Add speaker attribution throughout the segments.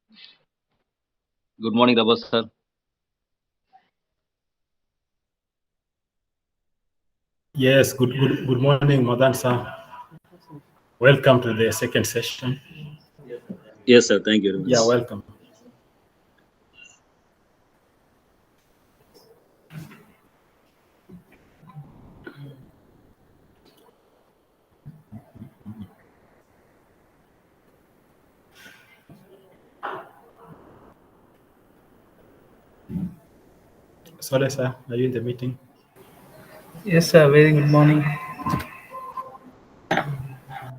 Speaker 1: Good morning, Rabas sir.
Speaker 2: Yes, good morning, Madan sir. Welcome to the second session.
Speaker 3: Yes, sir. Thank you very
Speaker 2: Yeah,
Speaker 3: much.
Speaker 2: welcome. Sorry, sir, are you in the meeting?
Speaker 4: Yes, sir. Very good morning.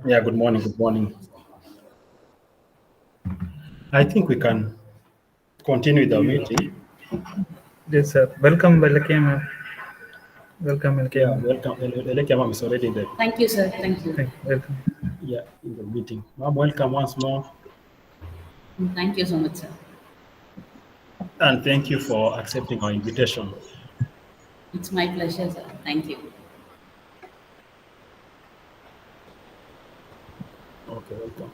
Speaker 2: Yeah, good morning, good morning. I think we can continue with our meeting.
Speaker 4: Yes, sir. Welcome, welcome, welcome,
Speaker 2: Yeah,
Speaker 4: welcome.
Speaker 2: welcome. Eleke Ma'am is already in the,
Speaker 5: Thank you, sir. Thank you.
Speaker 4: Welcome.
Speaker 2: yeah, in the meeting. Ma'am, welcome once more.
Speaker 5: Thank you so much, sir.
Speaker 2: And thank you for accepting our invitation.
Speaker 5: It's my pleasure, sir. Thank you.
Speaker 2: Okay, welcome.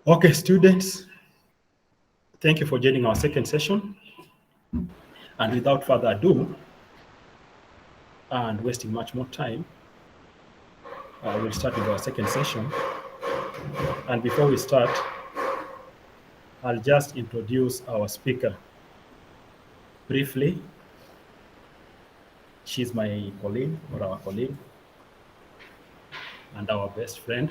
Speaker 2: Okay, students, thank you for joining our second session. And without further ado, and wasting much more time, we'll start with our second session. And before we start, I'll just introduce our speaker briefly. She's my colleague or our colleague and our best friend.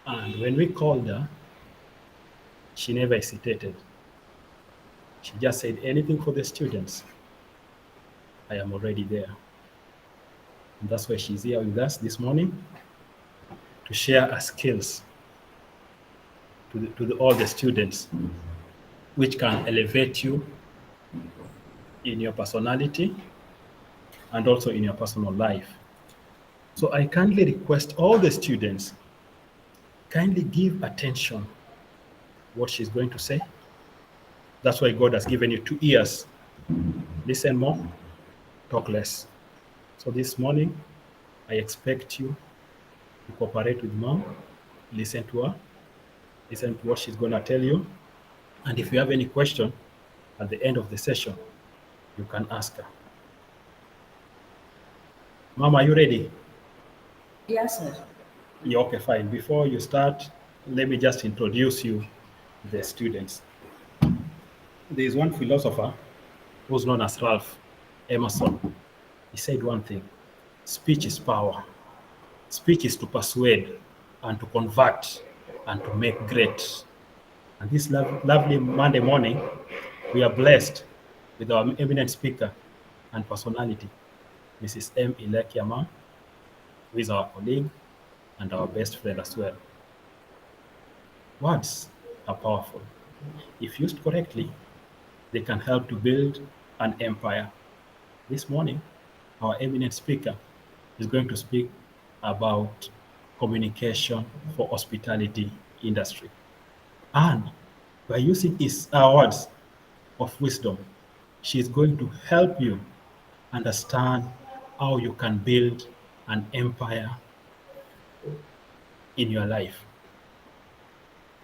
Speaker 2: And when we called her, she never hesitated. She just said, anything for the students. I am already there. And that's why she's here with us this morning to share her skills to all the students, which can elevate you in your personality and also in your personal life. So I kindly request all the students, kindly give attention what she's going to say. That's why God has given you 2 ears. Listen more, talk less. So this morning, I expect you to cooperate with mom, listen to her, listen to what she's going to tell you. And if you have any question at the end of the session, you can ask her. Mom, are you ready?
Speaker 5: Yes, sir.
Speaker 2: Yeah, okay, fine. Before you start, let me just introduce you to the students. There is one philosopher who's known as Ralph Emerson. He said one thing: speech is power. Speech is to persuade and to convert and to make great. And this lovely Monday morning, we are blessed with our eminent speaker and personality, Mrs. M. Ilekiama, who is our colleague and our best friend as well. Words are powerful. If used correctly, they can help to build an empire. This morning, our eminent speaker is going to speak about communication for hospitality industry. And by using his words of wisdom, she is going to help you understand how you can build an empire in your life.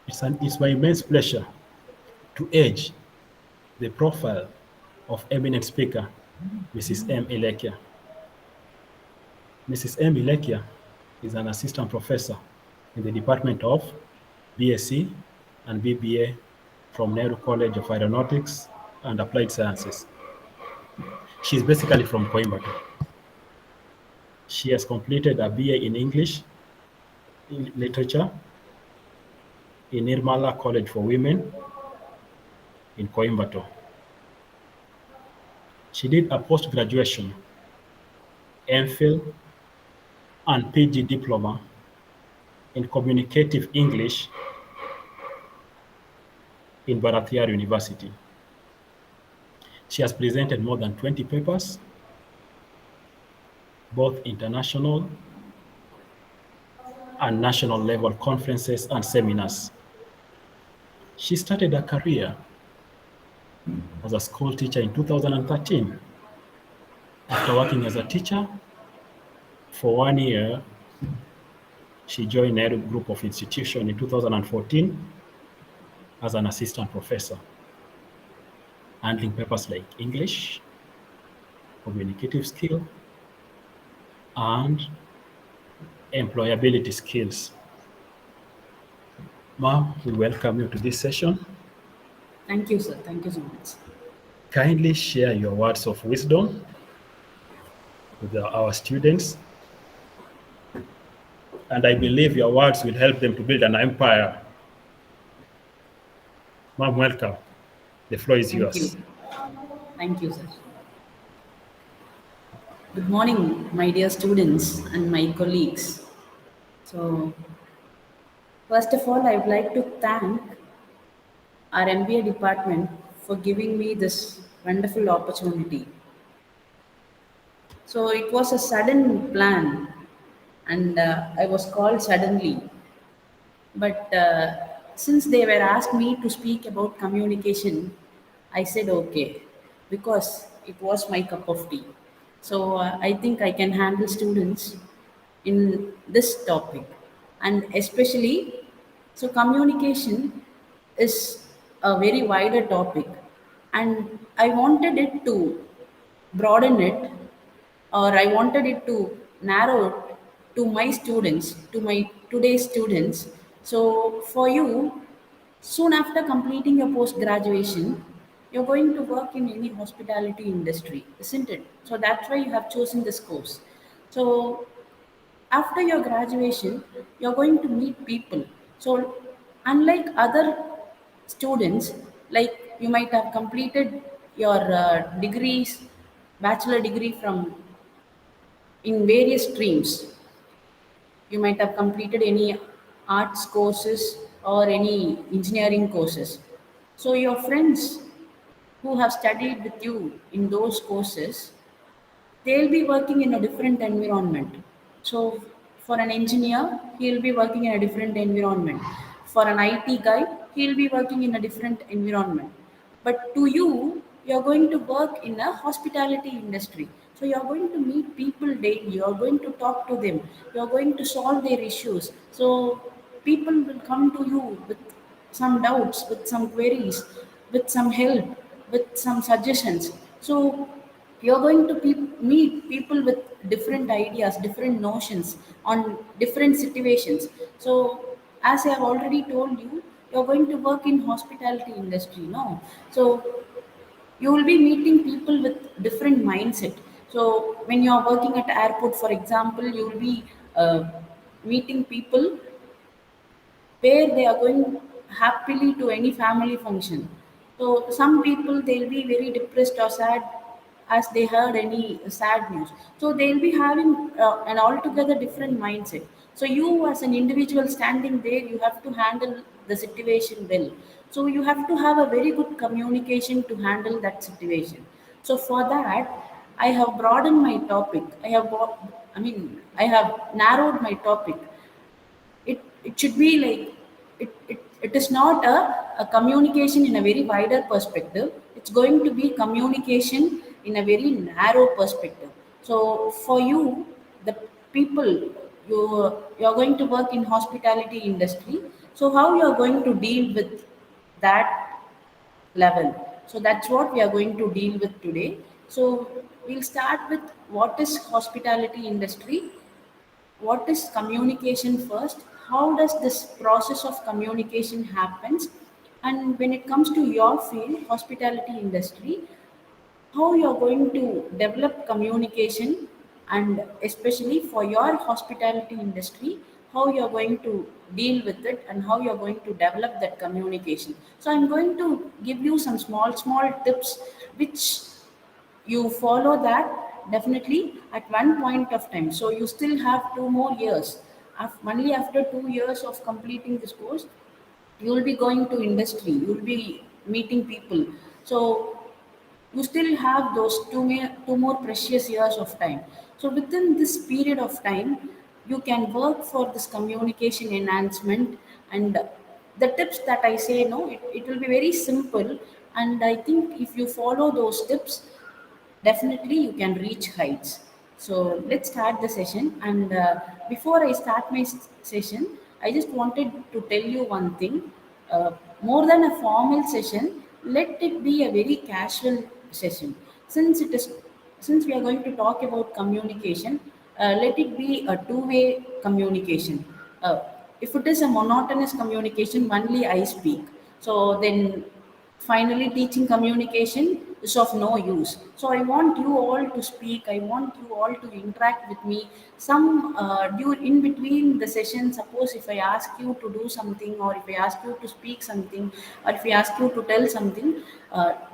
Speaker 2: It's my immense pleasure to urge the profile of eminent speaker, Mrs. M. Ilekia. Mrs. M. Ilekia is an assistant professor in the Department of BSc and BBA from Nehru College of Aeronautics and Applied Sciences. She's basically from Coimbatore. She has completed a BA in English in Literature in Nirmala College for Women in Coimbatore. She did a post-graduation, MPhil, and PG diploma in Communicative English in Bharathiar University. She has presented more than 20 papers, both international and national level conferences and seminars. She started her career as a school teacher in 2013 after working as a teacher for 1 year She joined Nehru Group of Institution in 2014 as an assistant professor, handling papers like English, communicative skill, and employability skills. Ma'am, we welcome you to this session.
Speaker 5: Thank you, sir. Thank you so much.
Speaker 2: Kindly share your words of wisdom with our students. And I believe your words will help them to build an empire. Ma'am, welcome. The floor is
Speaker 5: Thank
Speaker 2: yours.
Speaker 5: you. Thank you, sir. Good morning, my dear students and my colleagues. So, first of all, I would like to thank our MBA department for giving me this wonderful opportunity. So, it was a sudden plan, and I was called suddenly. But since they were asked me to speak about communication, I said okay because it was my cup of tea. So I think I can handle students in this topic, and especially so communication is a very wider topic, and I wanted it to broaden it, or I wanted it to narrow it to my students, to my today's students. So for you, soon after completing your post graduation, you're going to work in any hospitality industry, isn't it? So that's why you have chosen this course. So after your graduation, you're going to meet people. So unlike other students, like you might have completed your degrees, bachelor degree from in various streams. You might have completed any arts courses or any engineering courses. So your friends who have studied with you in those courses, they'll be working in a different environment. So for an engineer, he'll be working in a different environment. For an IT guy, he'll be working in a different environment. But to you, you're going to work in a hospitality industry. So you're going to meet people daily, you're going to talk to them, you're going to solve their issues. So people will come to you with some doubts, with some queries, with some help, with some suggestions. So you're going to meet people with different ideas, different notions on different situations. So as I have already told you, you're going to work in hospitality industry, no? So you will be meeting people with different mindset. So when you are working at airport, for example, you will be meeting people where they are going happily to any family function. So some people they'll be very depressed or sad as they heard any sad news. So they'll be having an altogether different mindset. So you as an individual standing there, you have to handle the situation well. So you have to have a very good communication to handle that situation. So for that, I have broadened my topic. I have narrowed my topic. It should be like it is not a communication in a very wider perspective. It's going to be communication in a very narrow perspective. So for you, the people, you're going to work in hospitality industry. So how you're going to deal with that level? So that's what we are going to deal with today. So we'll start with what is hospitality industry, what is communication first, how does this process of communication happens, and when it comes to your field, hospitality industry, how you're going to develop communication, and especially for your hospitality industry, how you're going to deal with it and how you're going to develop that communication. So I'm going to give you some small tips which you follow that definitely at one point of time. So you still have 2 more years. Only after 2 years of completing this course, you will be going to industry, you will be meeting people. So you still have those 2 more precious years of time. So within this period of time, you can work for this communication enhancement. And the tips that I say, no, it will be very simple. And I think if you follow those tips, definitely you can reach heights. So let's start the session. And before I start my session, I just wanted to tell you one thing. More than a formal session, let it be a very casual session. Since it is, since we are going to talk about communication, let it be a two-way communication. Uh, if it is a monotonous communication, only I speak. So then finally teaching communication is of no use. So I want you all to speak, I want you all to interact with me. Some in between the session, suppose if I ask you to do something, or if I ask you to speak something, or if I ask you to tell something,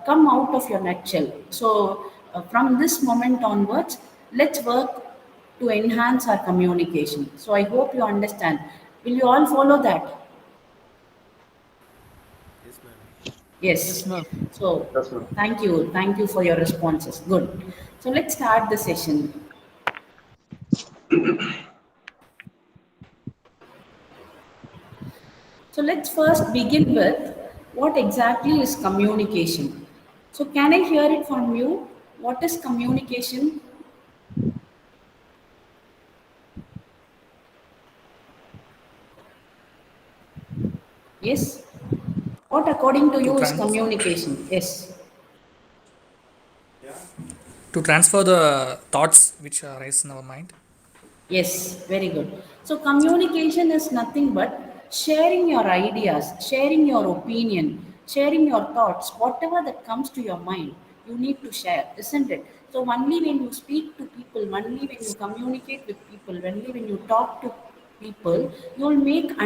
Speaker 5: come out of your nutshell. So from this moment onwards, let's work to enhance our communication. So I hope you understand. Will you all follow that?
Speaker 1: Yes,
Speaker 5: Yes.
Speaker 1: ma'am.
Speaker 5: So
Speaker 3: Yes, ma'am.
Speaker 5: thank you. Thank you for your responses. Good. So let's start the session. So let's first begin with what exactly is communication. So can I hear it from you? What is communication? Yes. What according to
Speaker 1: To
Speaker 5: you is
Speaker 1: trans
Speaker 5: communication? Yes.
Speaker 1: to transfer the thoughts which arise in our mind.
Speaker 5: Yes, very good. So, communication is nothing but sharing your ideas, sharing your opinion, sharing your thoughts, whatever that comes to your mind, you need to share, isn't it? So, only when you speak to people, only when you communicate with people, only when you talk to people, you'll make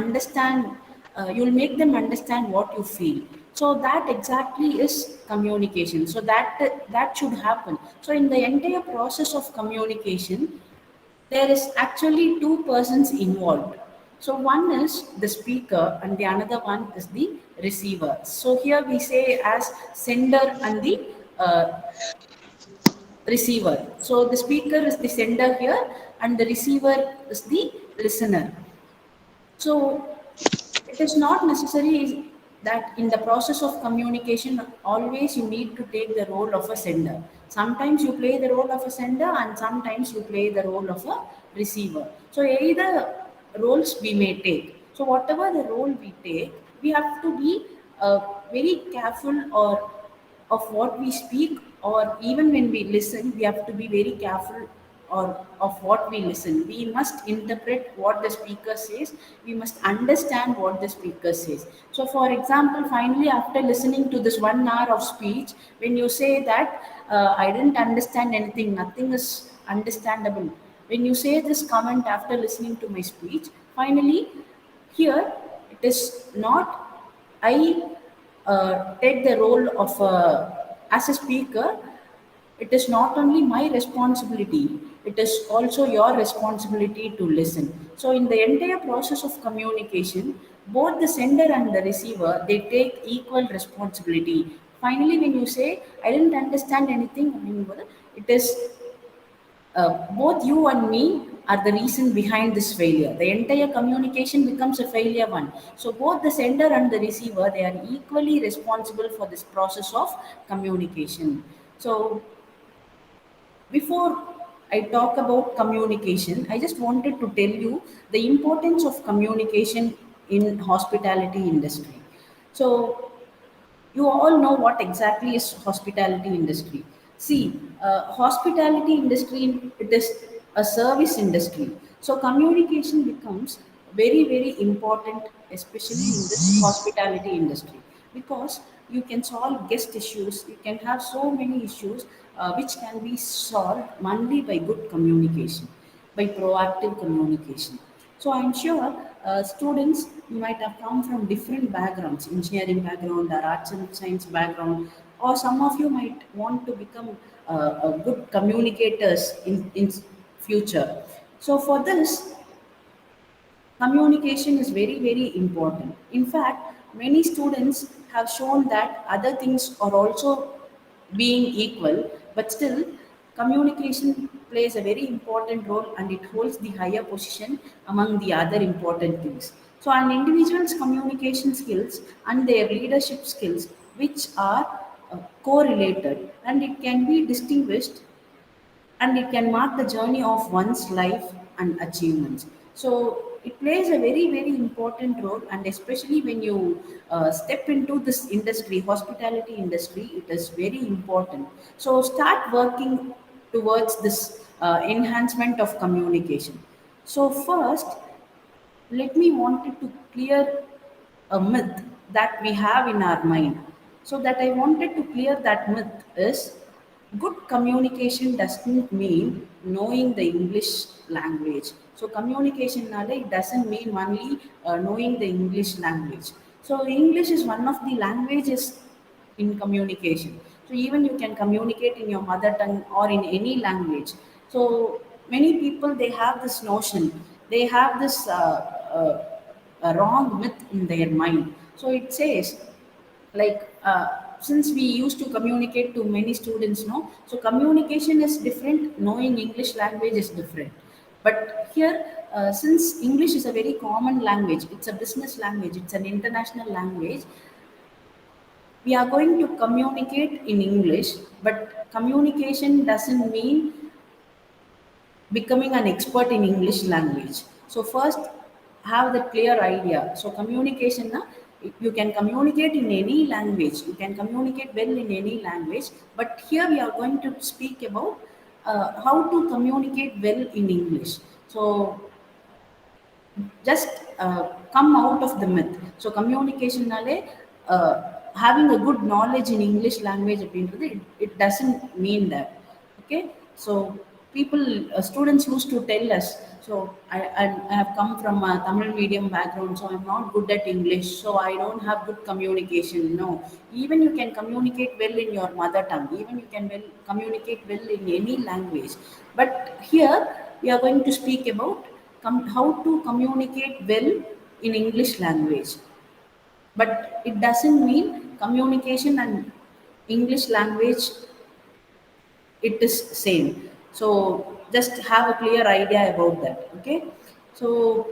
Speaker 5: them understand what you feel. So that exactly is communication. So that should happen. So in the entire process of communication, there is actually two persons involved. So one is the speaker and the another one is the receiver. So here we say as sender and the receiver. So the speaker is the sender here and the receiver is the listener. So it is not necessary that in the process of communication, always you need to take the role of a sender. Sometimes you play the role of a sender and sometimes you play the role of a receiver. So either roles we may take. So whatever the role we take, we have to be very careful or of what we speak, or even when we listen, we have to be very careful or of what we listen. We must interpret what the speaker says, we must understand what the speaker says. So for example, finally after listening to this 1 hour of speech, when you say that I didn't understand anything, nothing is understandable, when you say this comment after listening to my speech, finally here it is not I take the role of as a speaker. It is not only my responsibility, it is also your responsibility to listen. So in the entire process of communication, both the sender and the receiver, they take equal responsibility. Finally, when you say I didn't understand anything, it is both you and me are the reason behind this failure. The entire communication becomes a failure one. So both the sender and the receiver, they are equally responsible for this process of communication. So before I talk about communication, I just wanted to tell you the importance of communication in hospitality industry. So you all know what exactly is hospitality industry. See, hospitality industry, it is a service industry. So communication becomes very, very important, especially in this hospitality industry, because you can solve guest issues, you can have so many issues which can be solved only by good communication, by proactive communication. So I'm sure students might have come from different backgrounds, engineering background or arts and science background, or some of you might want to become a good communicators in future. So for this, communication is very, very important. In fact, many students have shown that other things are also being equal, but still, communication plays a very important role and it holds the higher position among the other important things. So, an individual's communication skills and their leadership skills, which are correlated, and it can be distinguished and it can mark the journey of one's life and achievements. So it plays a very, very important role, and especially when you step into this industry, hospitality industry, it is very important. So start working towards this enhancement of communication. So first, let me wanted to clear a myth that we have in our mind. So that I wanted to clear that myth is good communication doesn't mean knowing the English language. So communication it doesn't mean only knowing the English language. So English is one of the languages in communication. So even you can communicate in your mother tongue or in any language. So many people they have this notion, they have this a wrong myth in their mind. So it says like since we used to communicate to many students, no, so communication is different, knowing English language is different. But here, since English is a very common language, it's a business language, it's an international language, we are going to communicate in English, but communication doesn't mean becoming an expert in English language. So first, have the clear idea. So communication, you can communicate in any language. You can communicate well in any language. But here we are going to speak about how to communicate well in English. So just come out of the myth. So communication having a good knowledge in English language it doesn't mean that. Okay, so people students used to tell us, so I have come from a Tamil medium background, so I'm not good at English, so I don't have good communication. No, even you can communicate well in your mother tongue, even you can communicate well in any language. But here we are going to speak about how to communicate well in English language. But it doesn't mean communication and English language it is same. So just have a clear idea about that. Okay, so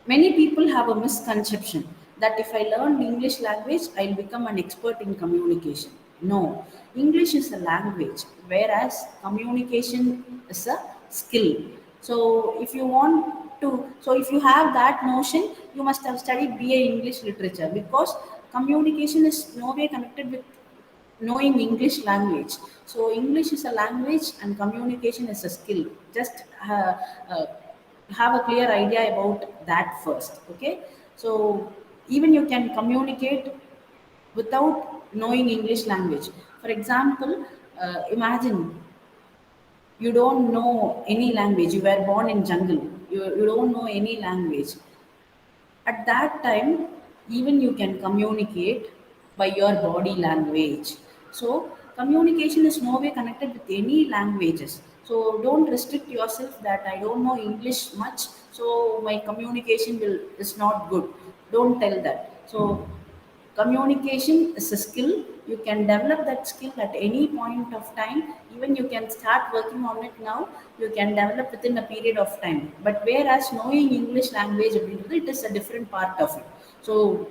Speaker 5: many people have a misconception that if I learn English language, I'll become an expert in communication. No, English is a language, whereas communication is a skill. So if you want to, so if you have that notion, you must have studied BA English literature, because communication is no way connected with knowing English language. So English is a language and communication is a skill. Just uh, have a clear idea about that first. Okay, so even you can communicate without knowing English language. For example, imagine you don't know any language. You were born in jungle. You don't know any language. At that time, even you can communicate by your body language. So communication is no way connected with any languages. So don't restrict yourself that I don't know English much, so my communication will is not good. Don't tell that. So communication is a skill. You can develop that skill at any point of time. Even you can start working on it now. You can develop within a period of time. But whereas knowing English language, it is a different part of it. So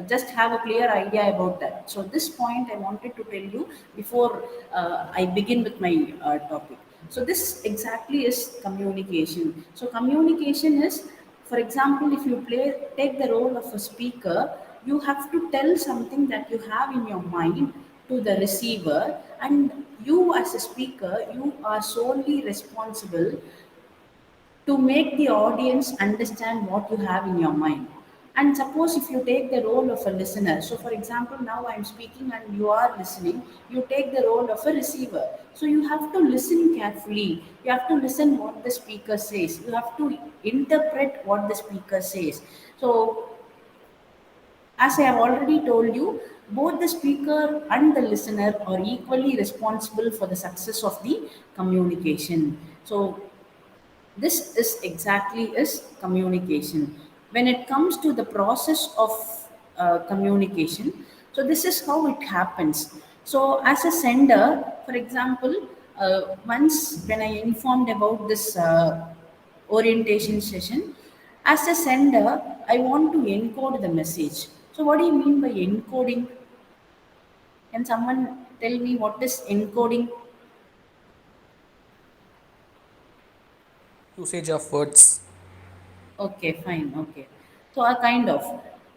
Speaker 5: just have a clear idea about that. So this point I wanted to tell you before I begin with my topic. So this exactly is communication. So communication is, for example, if you take the role of a speaker, you have to tell something that you have in your mind to the receiver, and you as a speaker, you are solely responsible to make the audience understand what you have in your mind. And suppose if you take the role of a listener, so for example, now I'm speaking and you are listening, you take the role of a receiver. So you have to listen carefully. You have to listen what the speaker says. You have to interpret what the speaker says. So as I have already told you, both the speaker and the listener are equally responsible for the success of the communication. So this is exactly is communication. When it comes to the process of communication, so this is how it happens. So as a sender, for example, once when I informed about this orientation session, as a sender, I want to encode the message. So what do you mean by encoding? Can someone tell me what is encoding?
Speaker 1: usage of words.
Speaker 5: Okay, fine. Okay. So I kind of.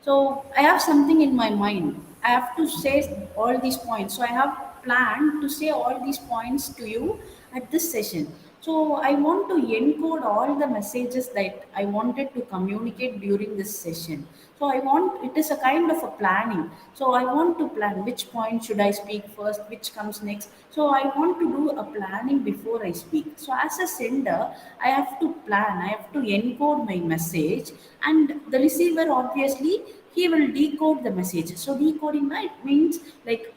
Speaker 5: So I have something in my mind. I have to say all these points. So I have planned to say all these points to you at this session. So I want to encode all the messages that I wanted to communicate during this session. So I want it is a kind of a planning. So I want to plan which point should I speak first, which comes next. So I want to do a planning before I speak. So as a sender, I have to plan, I have to encode my message, and the receiver obviously he will decode the message. So decoding that means like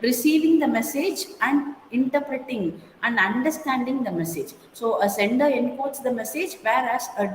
Speaker 5: receiving the message and interpreting and understanding the message. So a sender encodes the message, whereas a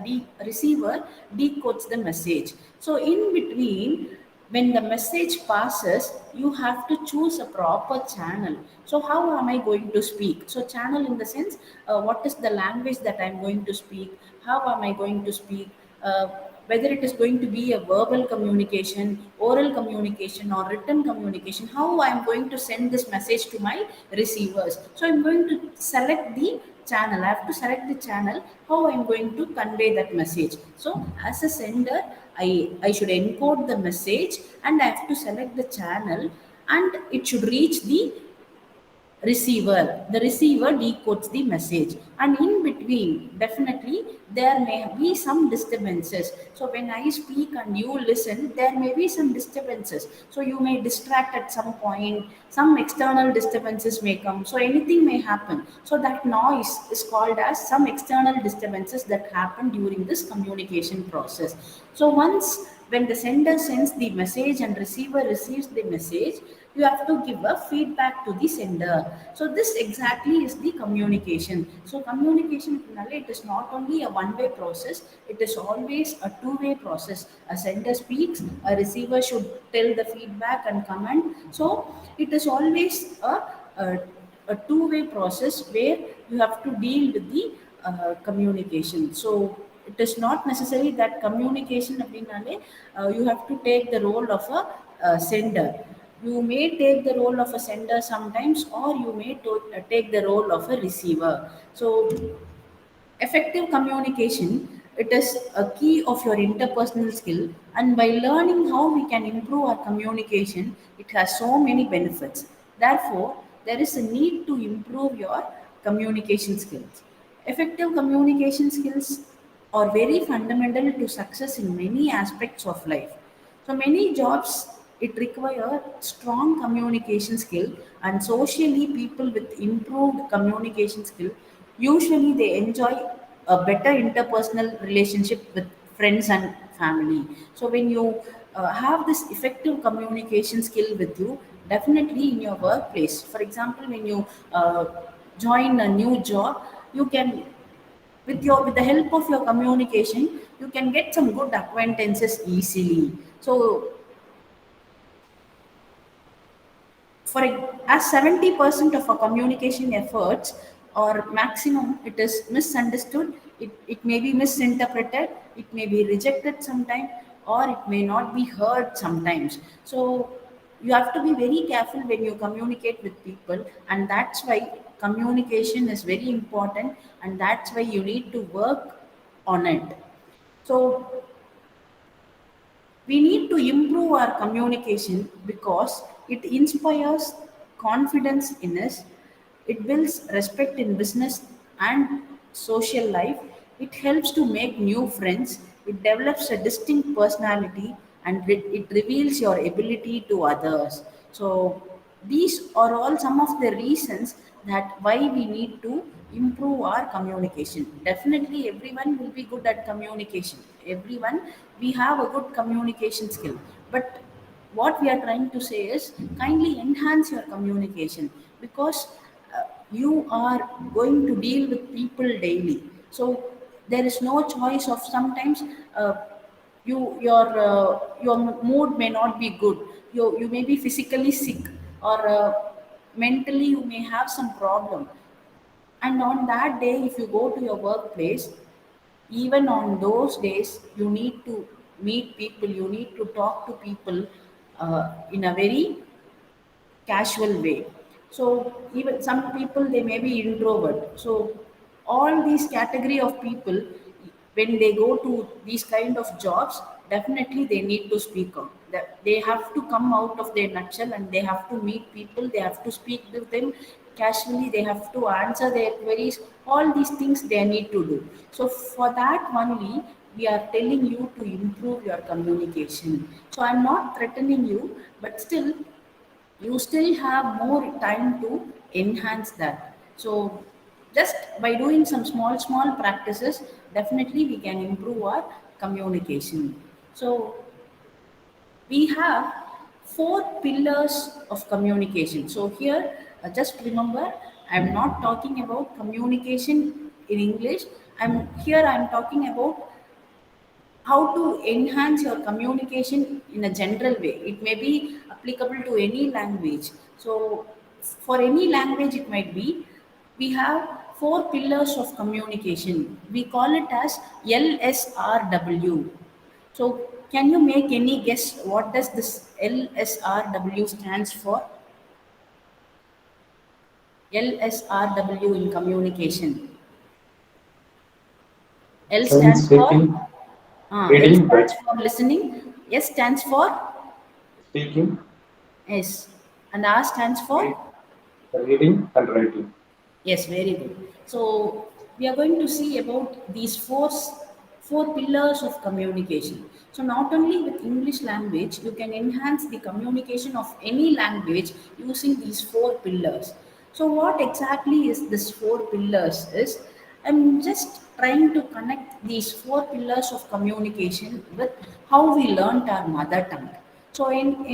Speaker 5: receiver decodes the message. So in between, when the message passes, you have to choose a proper channel. So how am I going to speak? So channel in the sense, what is the language that I'm going to speak? How am I going to speak? uh, Whether it is going to be a verbal communication, oral communication, or written communication, how I'm going to send this message to my receivers. So I'm going to select the channel. I have to select the channel, how I'm going to convey that message. So as a sender, I should encode the message and I have to select the channel, and it should reach the receiver decodes the message, and in between definitely there may be some disturbances. So when I speak and you listen, there may be some disturbances, so you may distract at some point, some external disturbances may come, so anything may happen. So that noise is called as some external disturbances that happen during this communication process. So once when the sender sends the message and receiver receives the message, you have to give a feedback to the sender. So this exactly is the communication. So communication finally, it is not only a one-way process, it is always a two-way process. A sender speaks, a receiver should tell the feedback and comment. So it is always a two-way process where you have to deal with the communication. So it is not necessary that communication you have to take the role of a sender. You may take the role of a sender sometimes, or you may take the role of a receiver. So effective communication, it is a key of your interpersonal skill, and by learning how we can improve our communication, it has so many benefits. Therefore, there is a need to improve your communication skills. Effective communication skills are very fundamental to success in many aspects of life. So many jobs it require strong communication skill, and socially people with improved communication skill usually they enjoy a better interpersonal relationship with friends and family. So when you have this effective communication skill with you, definitely in your workplace, for example, when you join a new job, you can with the help of your communication you can get some good acquaintances easily. So as 70% of our communication efforts or maximum, it is misunderstood, it may be misinterpreted, it may be rejected sometime, or it may not be heard sometimes. So you have to be very careful when you communicate with people, and that's why communication is very important, and that's why you need to work on it. So we need to improve our communication because it inspires confidence in us, it builds respect in business and social life, it helps to make new friends, it develops a distinct personality, and it reveals your ability to others. So these are all some of the reasons that why we need to improve our communication. Definitely everyone will be good at communication, everyone, we have a good communication skill, but what we are trying to say is kindly enhance your communication, because you are going to deal with people daily. So there is no choice of sometimes uh, your mood may not be good, you may be physically sick, or mentally you may have some problem, and on that day if you go to your workplace, even on those days you need to meet people, you need to talk to people in a very casual way. So even some people they may be introvert, so all these category of people, when they go to these kind of jobs, definitely they need to speak out. That they have to come out of their nutshell and they have to meet people. They have to speak with them casually. They have to answer their queries. All these things they need to do. So for that only, we are telling you to improve your communication. So I'm not threatening you, but still you still have more time to enhance that. So just by doing some small practices, definitely we can improve our communication. So we have four pillars of communication. So here, just remember, I'm not talking about communication in English. I'm talking about how to enhance your communication in a general way. It may be applicable to any language. So, for any language, it might be. We have four pillars of communication. We call it as LSRW. So, can you make any guess what does this LSRW stands for? LSRW in communication. L
Speaker 6: Friends
Speaker 5: stands for
Speaker 6: speaking,
Speaker 5: L
Speaker 6: reading,
Speaker 5: stands for listening. S stands for
Speaker 6: speaking,
Speaker 5: yes, and R stands for
Speaker 6: reading and writing.
Speaker 5: yes. Very good. So we are going to see about these four pillars of communication. So not only with English language, you can enhance the communication of any language using these four pillars. So what exactly is this four pillars is, I'm just trying to connect these four pillars of communication with how we learnt our mother tongue. So in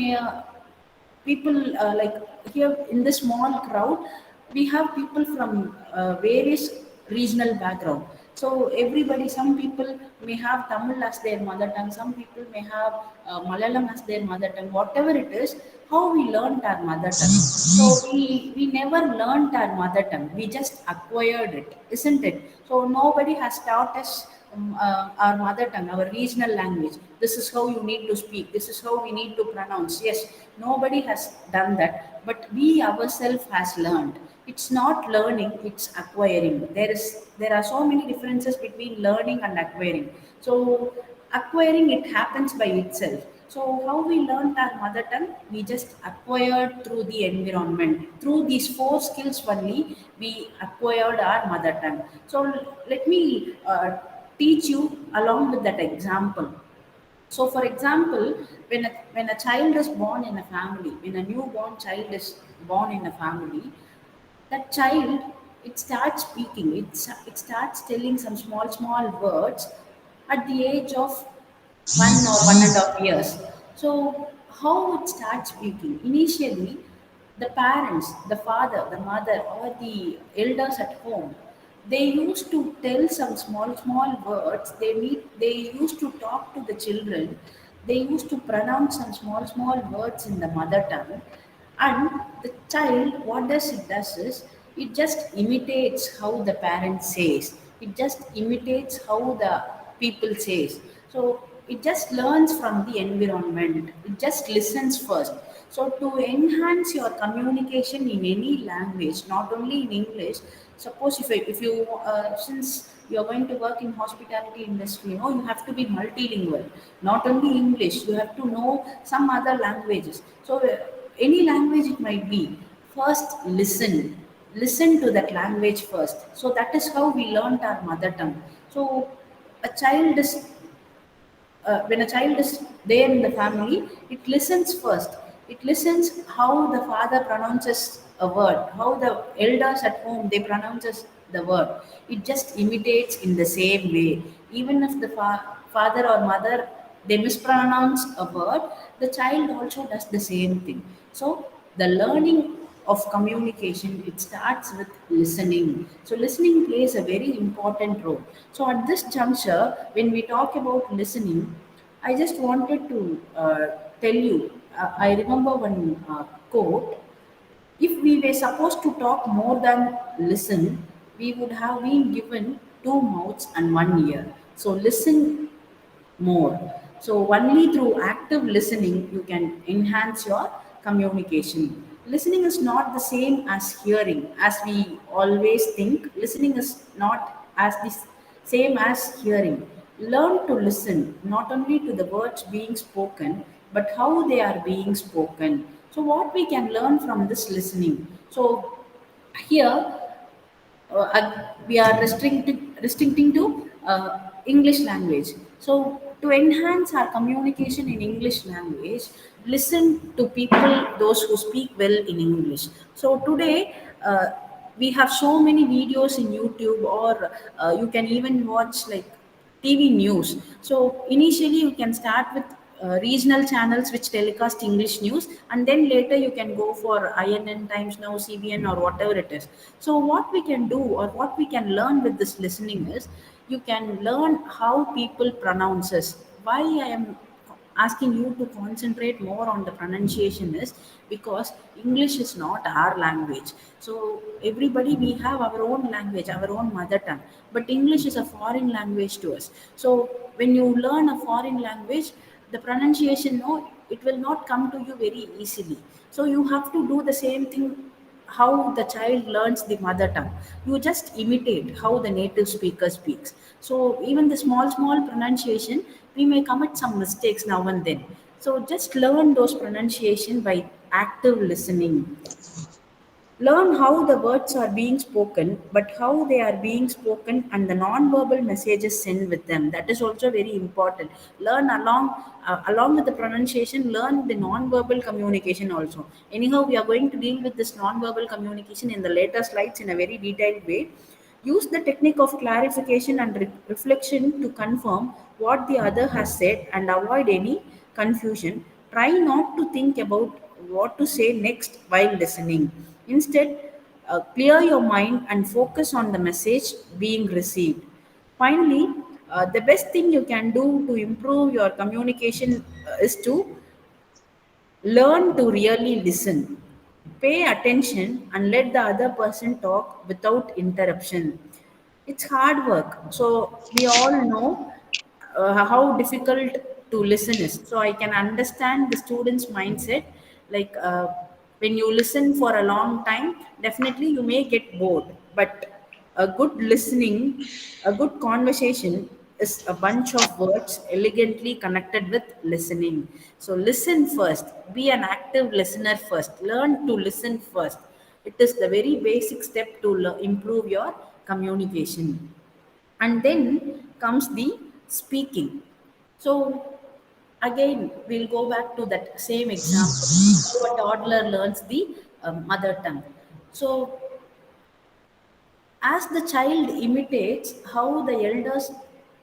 Speaker 5: people like here in this small crowd, we have people from various regional background. So everybody, some people may have Tamil as their mother tongue, some people may have Malayalam as their mother tongue. Whatever it is, how we learned our mother tongue. So we never learned our mother tongue, we just acquired it, isn't it? So nobody has taught us our mother tongue, our regional language. This is how you need to speak. This is how we need to pronounce. Yes, nobody has done that, but we ourselves has learned. It's not learning; it's acquiring. There are so many differences between learning and acquiring. So acquiring, it happens by itself. So how we learned our mother tongue? We just acquired through the environment. Through these four skills only, we acquired our mother tongue. So let me teach you along with that example. So, for example, when a child is born in a family, when a newborn child is born in a family, that child, it starts speaking. It starts telling some small words at the age of 1 or 1.5 years. So, how it starts speaking? Initially, the parents, the father, the mother, or the elders at home, they used to tell some small words. They used to talk to the children. They used to pronounce some small words in the mother tongue. And the child, what does it does is, it just imitates how the parent says. It just imitates how the people says. So it just learns from the environment. It just listens first. So to enhance your communication in any language, not only in English, suppose if you since you are going to work in hospitality industry, you have to be multilingual. Not only English, you have to know some other languages. So any language it might be. First, listen to that language first. So that is how we learnt our mother tongue. So a child is when a child is there in the family, it listens first. It listens how the father pronounces a word, how the elders at home they pronounces the word. It just imitates in the same way. Even if the father or mother they mispronounce a word, the child also does the same thing. So the learning of communication, it starts with listening. So listening plays a very important role. So at this juncture, when we talk about listening, I just wanted to tell you, I remember one quote: if we were supposed to talk more than listen, we would have been given two mouths and one ear. So listen more. So only through active listening you can enhance your communication. listening is not the same as hearing, as we always think. Listening is not as the same as hearing. Learn to listen not only to the words being spoken, but how they are being spoken. So what we can learn from this listening? So here, we are restricting to English language. So to enhance our communication in English language, listen to people, those who speak well in English. So today, we have so many videos in YouTube, or you can even watch like TV news. So initially you can start with regional channels which telecast English news, and then later you can go for INN, Times Now, CBN, or whatever it is. So what we can do, or what we can learn with this listening, is you can learn how people pronounces. Why I am asking you to concentrate more on the pronunciation is because English is not our language. So everybody, we have our own language, our own mother tongue, but English is a foreign language to us. So when you learn a foreign language, the pronunciation, no, it will not come to you very easily. So you have to do the same thing how the child learns the mother tongue. You just imitate how the native speaker speaks. So even the small pronunciation, we may commit some mistakes now and then. So just learn those pronunciation by active listening. Learn how the words are being spoken, but how they are being spoken and the non-verbal messages sent with them. That is also very important. Learn along with the pronunciation. Learn the non-verbal communication also. Anyhow, we are going to deal with this non-verbal communication in the later slides in a very detailed way. Use the technique of clarification and reflection to confirm what the other has said and avoid any confusion. Try not to think about what to say next while listening. Instead, clear your mind and focus on the message being received. Finally, the best thing you can do to improve your communication is to learn to really listen. Pay attention and let the other person talk without interruption. It's hard work. So we all know how difficult to listen is. So I can understand the student's mindset. Like when you listen for a long time, definitely you may get bored. But a good listening, a good conversation is a bunch of words elegantly connected with listening. So listen first. Be an active listener first. Learn to listen first. It is the very basic step to improve your communication. And then comes the speaking. So again, we'll go back to that same example. How a toddler learns the mother tongue. So as the child imitates how the elders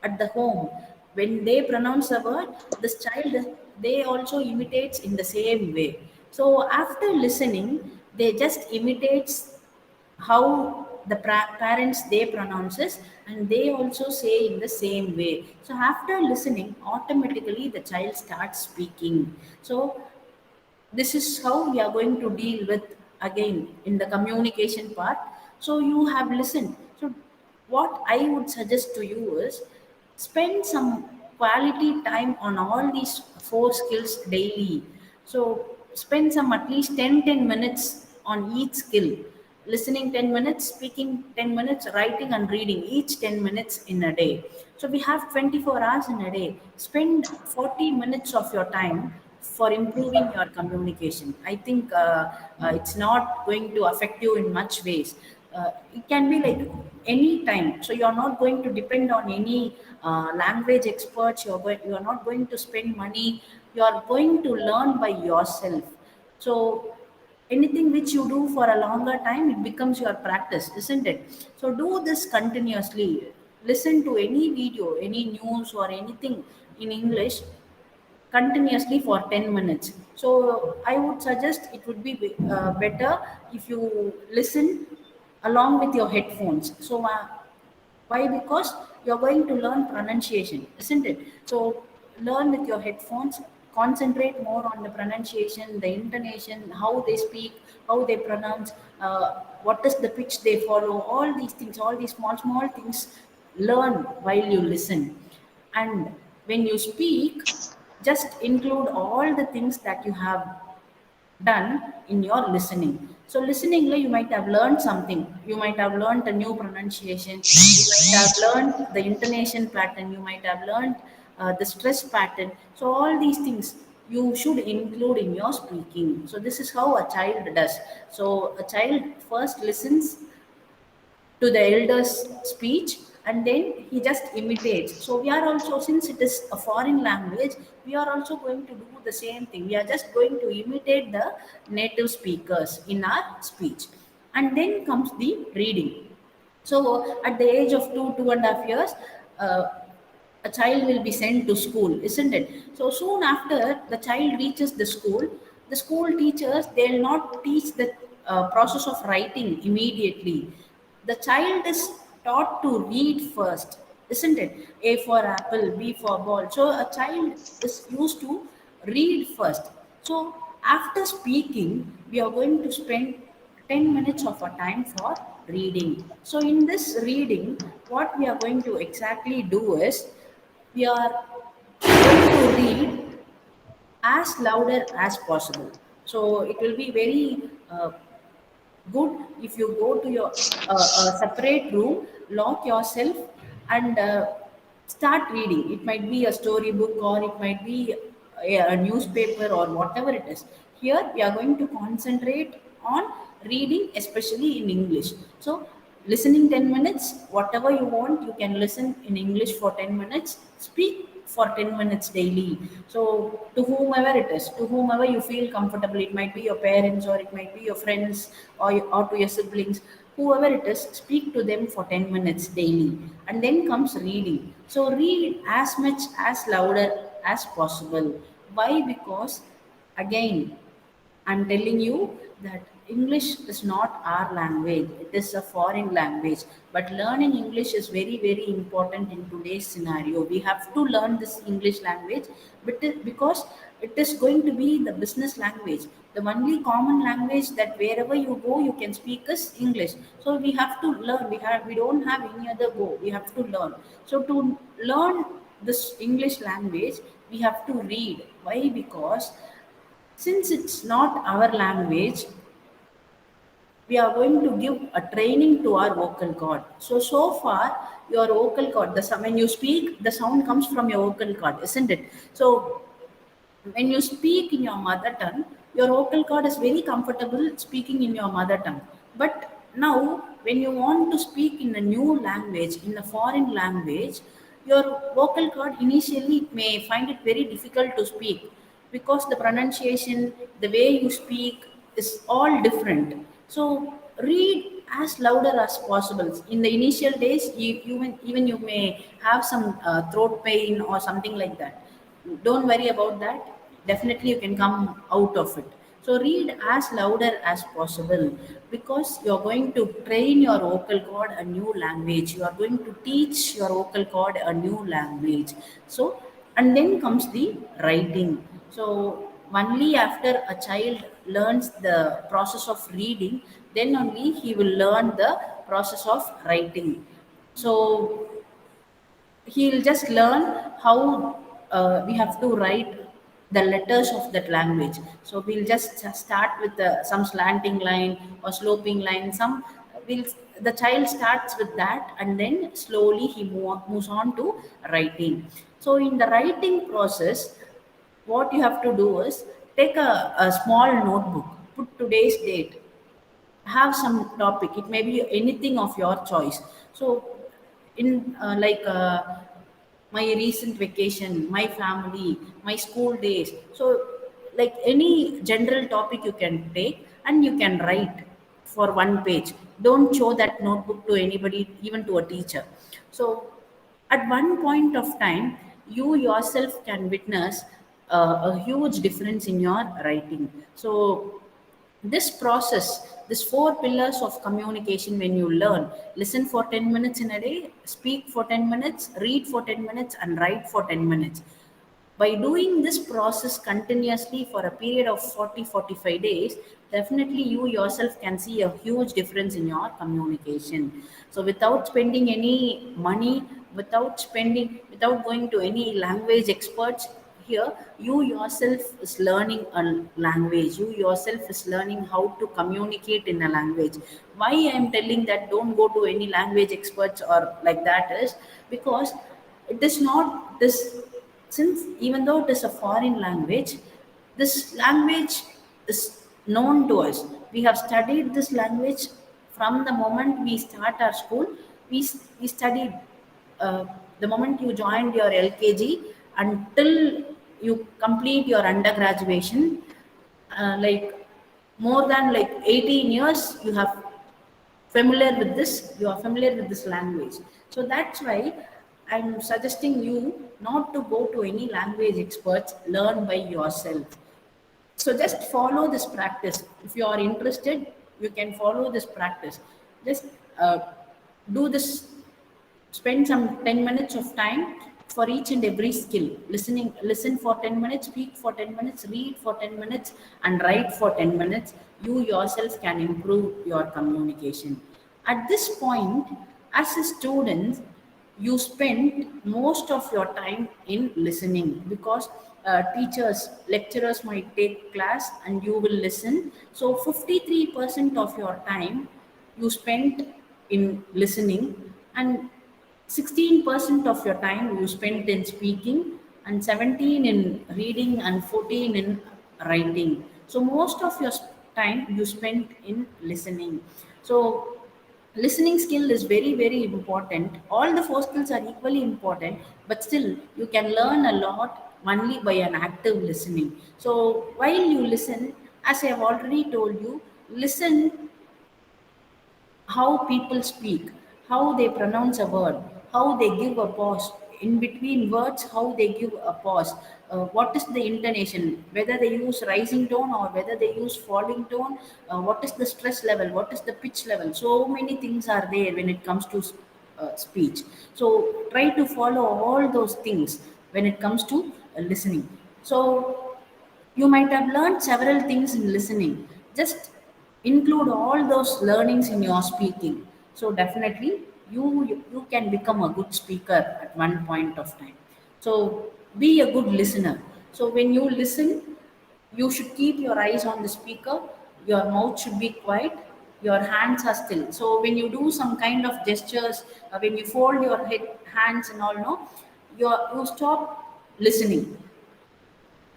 Speaker 5: at the home, when they pronounce a word, this child, they also imitates in the same way. So after listening, they just imitates how the parents they pronounces, and they also say in the same way. So after listening, automatically the child starts speaking. So this is how we are going to deal with again in the communication part. So you have listened. So what I would suggest to you is spend some quality time on all these four skills daily. So spend some at least 10 minutes on each skill. Listening 10 minutes, speaking 10 minutes, writing and reading each 10 minutes in a day. So we have 24 hours in a day. Spend 40 minutes of your time for improving your communication. I think it's not going to affect you in much ways. It can be like any time. So you're not going to depend on any language experts. You're not going to spend money. You're going to learn by yourself. So anything which you do for a longer time, it becomes your practice, isn't it? So do this continuously. Listen to any video, any news or anything in English continuously for 10 minutes. So I would suggest it would be better if you listen along with your headphones. So why? Because you're going to learn pronunciation, isn't it? So learn with your headphones, concentrate more on the pronunciation, the intonation, how they speak, how they pronounce, what is the pitch they follow, all these things, all these small things, learn while you listen. And when you speak, just include all the things that you have done in your listening. So listening, you might have learned something. You might have learned a new pronunciation. You might have learned the intonation pattern. You might have learned the stress pattern. So all these things you should include in your speaking. So this is how a child does. So a child first listens to the elder's speech, and then he just imitates. So we are also, since it is a foreign language, we are also going to do the same thing. We are just going to imitate the native speakers in our speech. And then comes the reading. So at the age of 2.5 years, uh, a child will be sent to school, isn't it? So soon after the child reaches the school teachers, they'll not teach the process of writing immediately. The child is taught to read first, isn't it? A for apple, B for ball. So a child is used to read first. So after speaking, we are going to spend 10 minutes of our time for reading. So in this reading, what we are going to exactly do is, we are going to read as louder as possible. So it will be very good if you go to your separate room, lock yourself, and start reading. It might be a storybook, or it might be a newspaper, or whatever it is. Here we are going to concentrate on reading, especially in English. So listening 10 minutes, whatever you want, you can listen in English for 10 minutes, speak for 10 minutes daily. So to whomever it is, to whomever you feel comfortable, it might be your parents, or it might be your friends, or to your siblings, whoever it is, speak to them for 10 minutes daily. And then comes reading. So read as much as louder as possible. Why? Because again, I'm telling you that English is not our language, it is a foreign language. But learning English is very, very important in today's scenario. We have to learn this English language, because it is going to be the business language. The only common language that wherever you go, you can speak is English. So we have to learn. We don't have any other go. We have to learn. So to learn this English language, we have to read. Why? Because since it's not our language, we are going to give a training to our vocal cord. So far, your vocal cord, when you speak, the sound comes from your vocal cord, isn't it? So when you speak in your mother tongue, your vocal cord is very comfortable speaking in your mother tongue. But now, when you want to speak in a new language, in a foreign language, your vocal cord initially may find it very difficult to speak, because the pronunciation, the way you speak is all different. So read as louder as possible. In the initial days, even you may have some throat pain or something like that. Don't worry about that. Definitely you can come out of it. So read as louder as possible, because you're going to train your vocal cord a new language. You are going to teach your vocal cord a new language. So, and then comes the writing. So only after a child learns the process of reading, then only he will learn the process of writing. So he'll just learn how we have to write the letters of that language. So we'll just start with some slanting line or sloping line. Will the child starts with that, and then slowly he moves on to writing. So in the writing process, what you have to do is take a small notebook, put today's date, have some topic. It may be anything of your choice. So in my recent vacation, my family, my school days. So like any general topic you can take, and you can write for one page. Don't show that notebook to anybody, even to a teacher. So at one point of time, you yourself can witness a huge difference in your writing. So this process, this four pillars of communication, when you learn, listen for 10 minutes in a day, speak for 10 minutes, read for 10 minutes, and write for 10 minutes. By doing this process continuously for a period of 40-45 days, definitely you yourself can see a huge difference in your communication. So without spending any money, without going to any language experts, here you yourself is learning a language, you yourself is learning how to communicate in a language. Why I am telling that don't go to any language experts or like that is because it is not this, since even though it is a foreign language, this language is known to us. We have studied this language from the moment we start our school. We studied uh, the moment you joined your LKG until you complete your undergraduation, like more than like 18 years you have familiar with this, you are familiar with this language. So that's why I'm suggesting you not to go to any language experts, learn by yourself. So just follow this practice. If you are interested, you can follow this practice. Just do this, spend some 10 minutes of time for each and every skill. Listen for 10 minutes, speak for 10 minutes, read for 10 minutes, and write for 10 minutes. You yourself can improve your communication. At this point, as a student, you spend most of your time in listening, because lecturers might take class and you will listen. So 53% of your time you spent in listening, and 16% of your time you spent in speaking, and 17 in reading, and 14 in writing. So most of your time you spent in listening. So listening skill is very very important. All the four skills are equally important, but still you can learn a lot only by an active listening. So while you listen, as I have already told you, listen how people speak, how they pronounce a word, how they give a pause in between words, how they give a pause, what is the intonation, whether they use rising tone or whether they use falling tone, what is the stress level, what is the pitch level. So many things are there when it comes to speech. So try to follow all those things when it comes to listening. So you might have learned several things in listening. Just include all those learnings in your speaking. So definitely you can become a good speaker at one point of time. So be a good listener. So when you listen, you should keep your eyes on the speaker, your mouth should be quiet, your hands are still. So when you do some kind of gestures, when you fold your hands and all, no, you stop listening.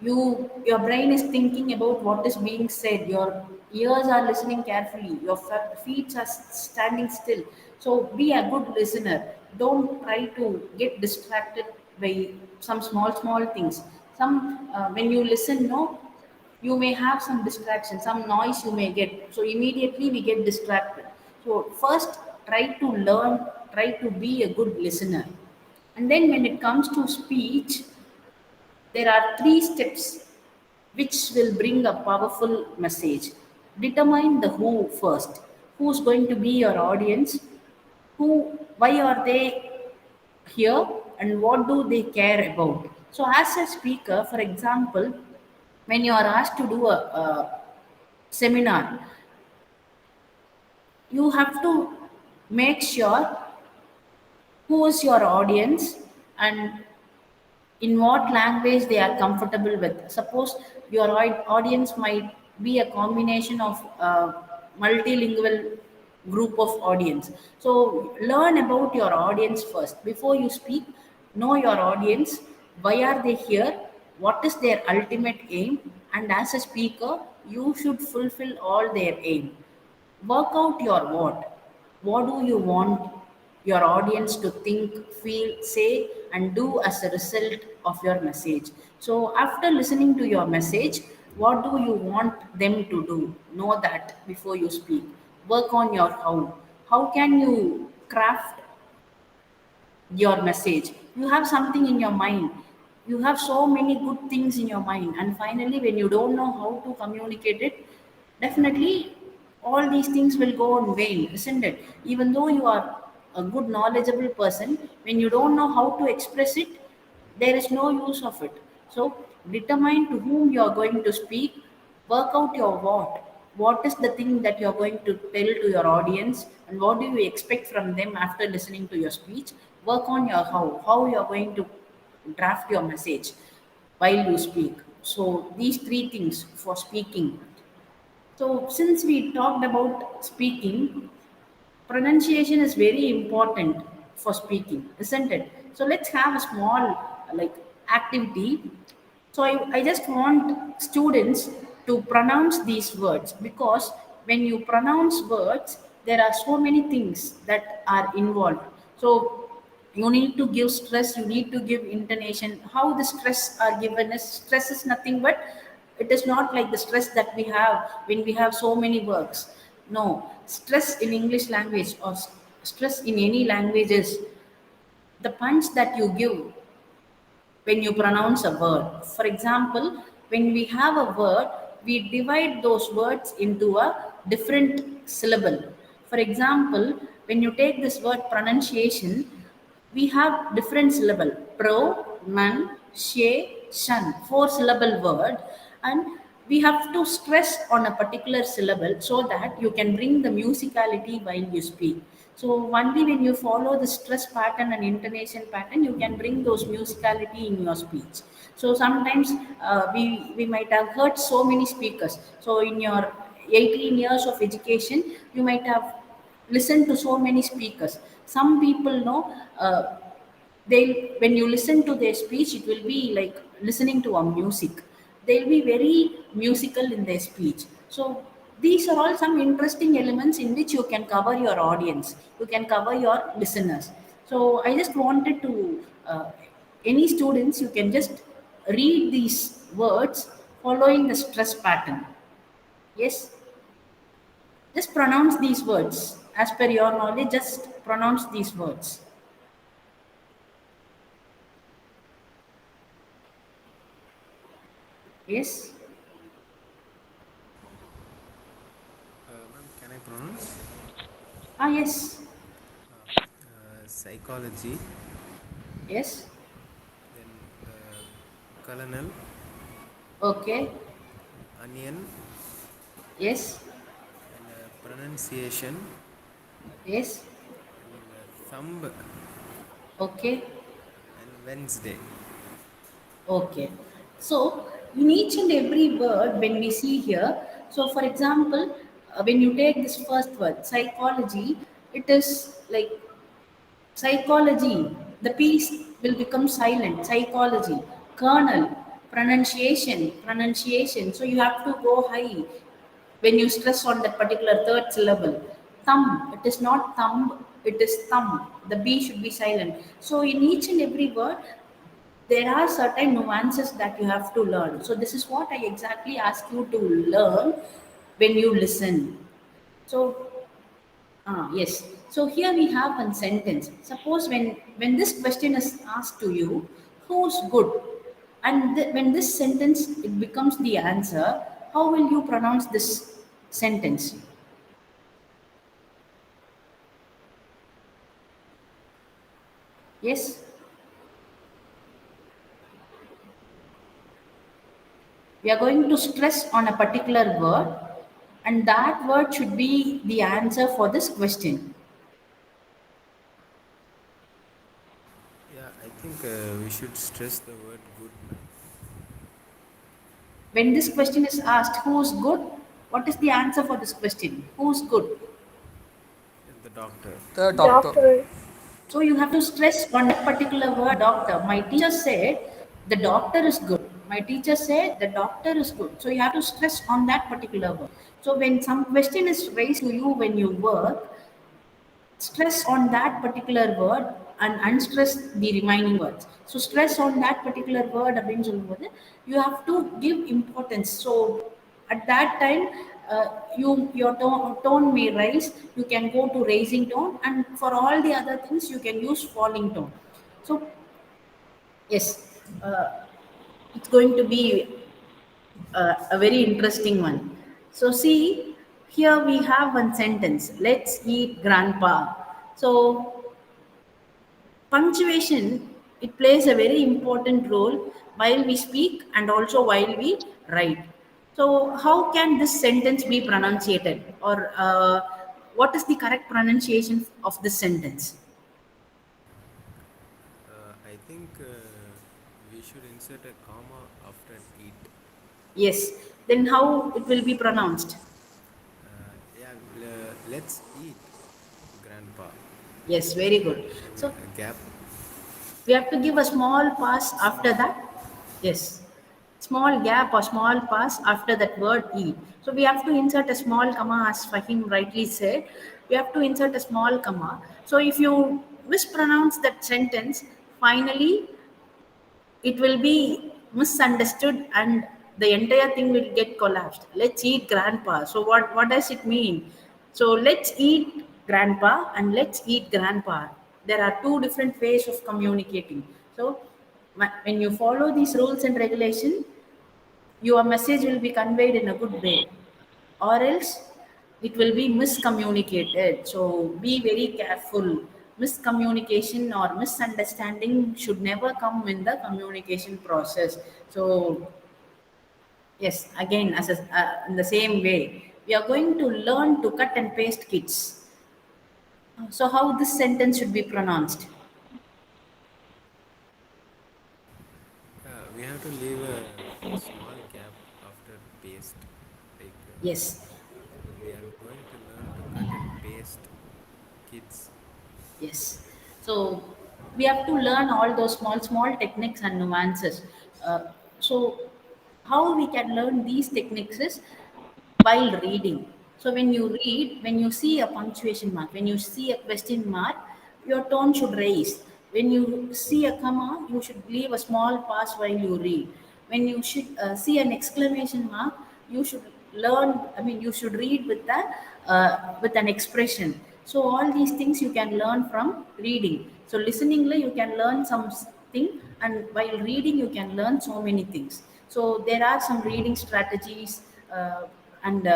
Speaker 5: Your brain is thinking about what is being said, your ears are listening carefully, your feet are standing still. So be a good listener. Don't try to get distracted by some small things. Some when you listen, no, you may have some distraction, some noise you may get, so immediately we get distracted. So first try to learn, try to be a good listener. And then when it comes to speech, there are three steps which will bring a powerful message. Determine the who first. Who's going to be your audience? Why are they here, and what do they care about? So, as a speaker, for example, when you are asked to do a seminar, you have to make sure who is your audience and in what language they are comfortable with. Suppose your audience might be a combination of multilingual group of audience. So learn about your audience first before you speak. Know your audience. Why are they here? What is their ultimate aim? And as a speaker, you should fulfill all their aim. Work out your what. What do you want your audience to think, feel, say, and do as a result of your message? So, after listening to your message, what do you want them to do? Know that before you speak. Work on your how. How can you craft your message? You have something in your mind, you have so many good things in your mind, and finally when you don't know how to communicate it, definitely all these things will go in vain, isn't it? Even though you are a good knowledgeable person, when you don't know how to express it, there is no use of it. So determine to whom you are going to speak. Work out your what is the thing that you're going to tell to your audience, and what do you expect from them after listening to your speech. Work on your how you're going to draft your message. while you speak. So these three things for speaking. So since we talked about speaking, pronunciation is very important for speaking, isn't it? So let's have a small like activity. So I just want students to pronounce these words, because when you pronounce words, there are so many things that are involved. So you need to give stress, you need to give intonation. How the stress are given is, stress is nothing but, it is not like the stress that we have when we have so many works. No, stress in English language or stress in any language is the punch that you give when you pronounce a word. For example, when we have a word, we divide those words into a different syllable. For example, when you take this word pronunciation, we have different syllable: pro, man, she, shan, four syllable word, and we have to stress on a particular syllable so that you can bring the musicality while you speak. So only when you follow the stress pattern and intonation pattern, you can bring those musicality in your speech. So sometimes we might have heard so many speakers. So in your 18 years of education, you might have listened to so many speakers. Some people know, they, when you listen to their speech, it will be like listening to a music. They'll be very musical in their speech. So these are all some interesting elements in which you can cover your audience, you can cover your listeners. So I just wanted to, any students, you can just read these words following the stress pattern. Yes, just pronounce these words as per your knowledge, just pronounce these words. Yes.
Speaker 7: Ma'am, can I pronounce?
Speaker 5: Ah, yes.
Speaker 7: Psychology,
Speaker 5: Yes.
Speaker 7: then colonel,
Speaker 5: Okay.
Speaker 7: onion,
Speaker 5: Yes.
Speaker 7: and pronunciation,
Speaker 5: Yes.
Speaker 7: and thumb,
Speaker 5: Okay.
Speaker 7: and Wednesday.
Speaker 5: Okay. So in each and every word, when we see here, so for example, when you take this first word, psychology, it is like psychology. The piece will become silent. Psychology. Kernel. Pronunciation. Pronunciation. So you have to go high when you stress on that particular third syllable. Thumb. It is not thumb. It is thumb. The B should be silent. So in each and every word, there are certain nuances that you have to learn. So this is what I exactly ask you to learn when you listen. So yes. So here we have one sentence. Suppose when this question is asked to you, who's good? And when this sentence it becomes the answer, how will you pronounce this sentence? Yes. We are going to stress on a particular word, and that word should be the answer for this question.
Speaker 7: Yeah, I think we should stress the word good, ma'am.
Speaker 5: When this question is asked, who's good? What is the answer for this question? Who's good?
Speaker 7: The doctor.
Speaker 1: The doctor.
Speaker 8: Doctor.
Speaker 5: So you have to stress on a particular word, doctor. My teacher said the doctor is good. My teacher said the doctor is good. So you have to stress on that particular word. So when some question is raised to you when you work, stress on that particular word and unstress the remaining words. So stress on that particular word அப்படின்னு சொல்லும்போது you have to give importance. So at that time, your tone may rise. You can go to raising tone, and for all the other things you can use falling tone. So yes, it's going to be a very interesting one. So see, here we have one sentence. Let's eat grandpa. So punctuation, it plays a very important role while we speak and also while we write. So how can this sentence be pronunciated, or what is the correct pronunciation of this sentence?
Speaker 7: I think we should insert a comma after eat.
Speaker 5: Yes. Then how it will be pronounced?
Speaker 7: Let's eat, grandpa.
Speaker 5: Yes, very good.
Speaker 7: And
Speaker 5: So
Speaker 7: a gap.
Speaker 5: we have to give a small pass after that. Yes. Small gap or small pass after that word eat. So we have to insert a small comma, as Fahim rightly said. We have to insert a small comma. So if you mispronounce that sentence, finally it will be misunderstood and the entire thing will get collapsed. Let's eat grandpa. So what does it mean? So let's eat grandpa and let's eat grandpa. There are two different ways of communicating. So when you follow these rules and regulation, your message will be conveyed in a good way, or else it will be miscommunicated. So be very careful. Miscommunication or misunderstanding should never come in the communication process. So yes, again, in the same way, we are going to learn to cut and paste kits. So how this sentence should be pronounced?
Speaker 7: We have to leave a small gap after paste. Like
Speaker 5: Yes.
Speaker 7: we are going to learn to cut and paste kids.
Speaker 5: Yes. So we have to learn all those small techniques and nuances. So how we can learn these techniques is while reading. So when you read, when you see a punctuation mark, when you see a question mark, your tone should raise. When you see a comma, you should leave a small pause while you read. When you should see an exclamation mark, you should learn. I mean, you should read with that with an expression. So all these things you can learn from reading. So listeningly, you can learn something, and while reading, you can learn so many things. So there are some reading strategies. And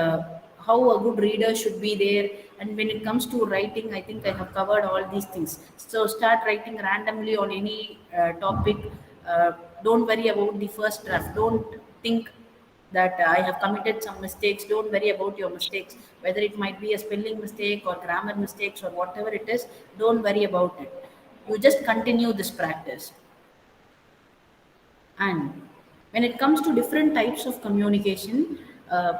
Speaker 5: how a good reader should be there. And when it comes to writing, I think I have covered all these things. So start writing randomly on any topic. Don't worry about the first draft. Don't think that I have committed some mistakes. Don't worry about your mistakes, whether it might be a spelling mistake or grammar mistakes or whatever it is. Don't worry about it. You just continue this practice. And when it comes to different types of communication, uh,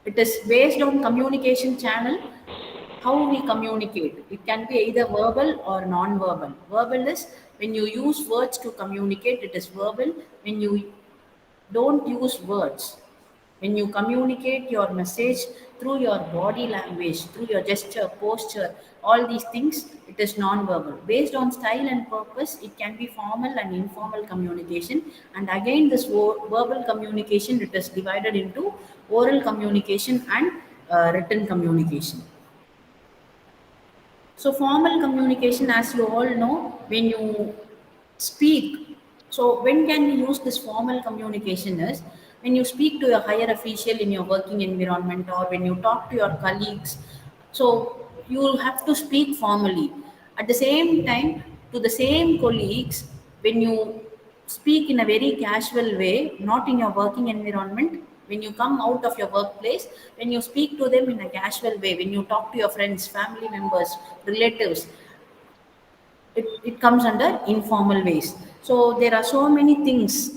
Speaker 5: it is based on communication channel, how we communicate. It can be either verbal or non-verbal. Verbal is when you use words to communicate, it is verbal. When you don't use words, when you communicate your message through your body language, through your gesture, posture, all these things, it is non-verbal. Based on style and purpose, it can be formal and informal communication. And again, this verbal communication, it is divided into oral communication and written communication. So formal communication, as you all know, when you speak. So when can you use this formal communication is when you speak to a higher official in your working environment, or when you talk to your colleagues. So you will have to speak formally. At the same time, to the same colleagues, when you speak in a very casual way, not in your working environment, when you come out of your workplace, when you speak to them in a casual way, when you talk to your friends, family members, relatives, it comes under informal ways. So there are so many things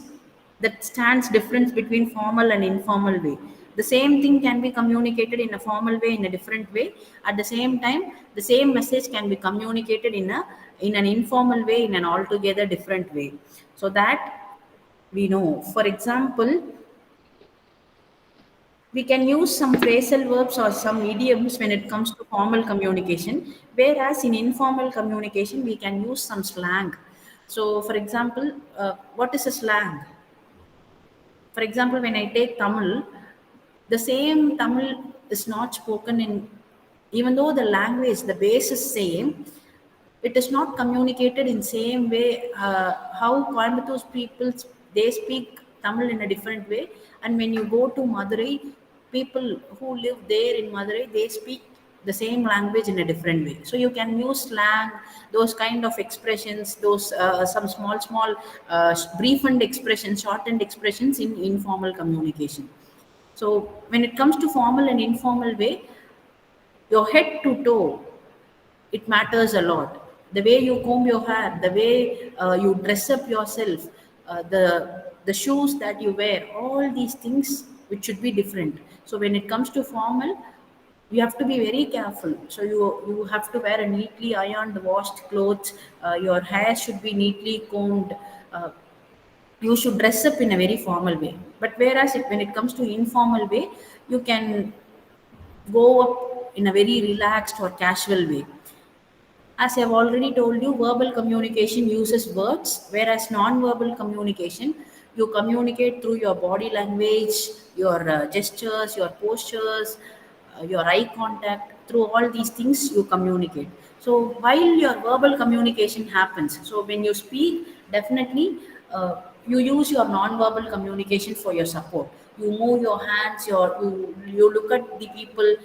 Speaker 5: that stands difference between formal and informal way. The same thing can be communicated in a formal way, in a different way. At the same time, the same message can be communicated in an informal way, in an altogether different way. So that we know. For example, we can use some phrasal verbs or some idioms when it comes to formal communication, whereas in informal communication we can use some slang. So for example, what is a slang? For example, when I take Tamil, the same Tamil is not spoken in, even though the language, the base is same, it is not communicated in same way. How Coimbatore people, they speak Tamil in a different way, and when you go to Madurai, people who live there in Madurai, they speak the same language in a different way. So you can use slang, those kind of expressions, those some small briefaned expressions, shortened expressions in informal communication. So when it comes to formal and informal way, your head to toe, it matters a lot. The way you comb your hair, the way you dress up yourself, the shoes that you wear, all these things which should be different. So when it comes to formal, you have to be very careful. So you have to wear a neatly ironed, washed clothes. Your hair should be neatly combed. Uh, you should dress up in a very formal way. But whereas when it comes to informal way, you can go up in a very relaxed or casual way. As I've already told you, verbal communication uses words, whereas non-verbal communication, you communicate through your body language, your gestures, your postures, your eye contact. Through all these things, you communicate. So while your verbal communication happens, so when you speak, definitely you use your non-verbal communication for your support. You move your hands, you look at the people.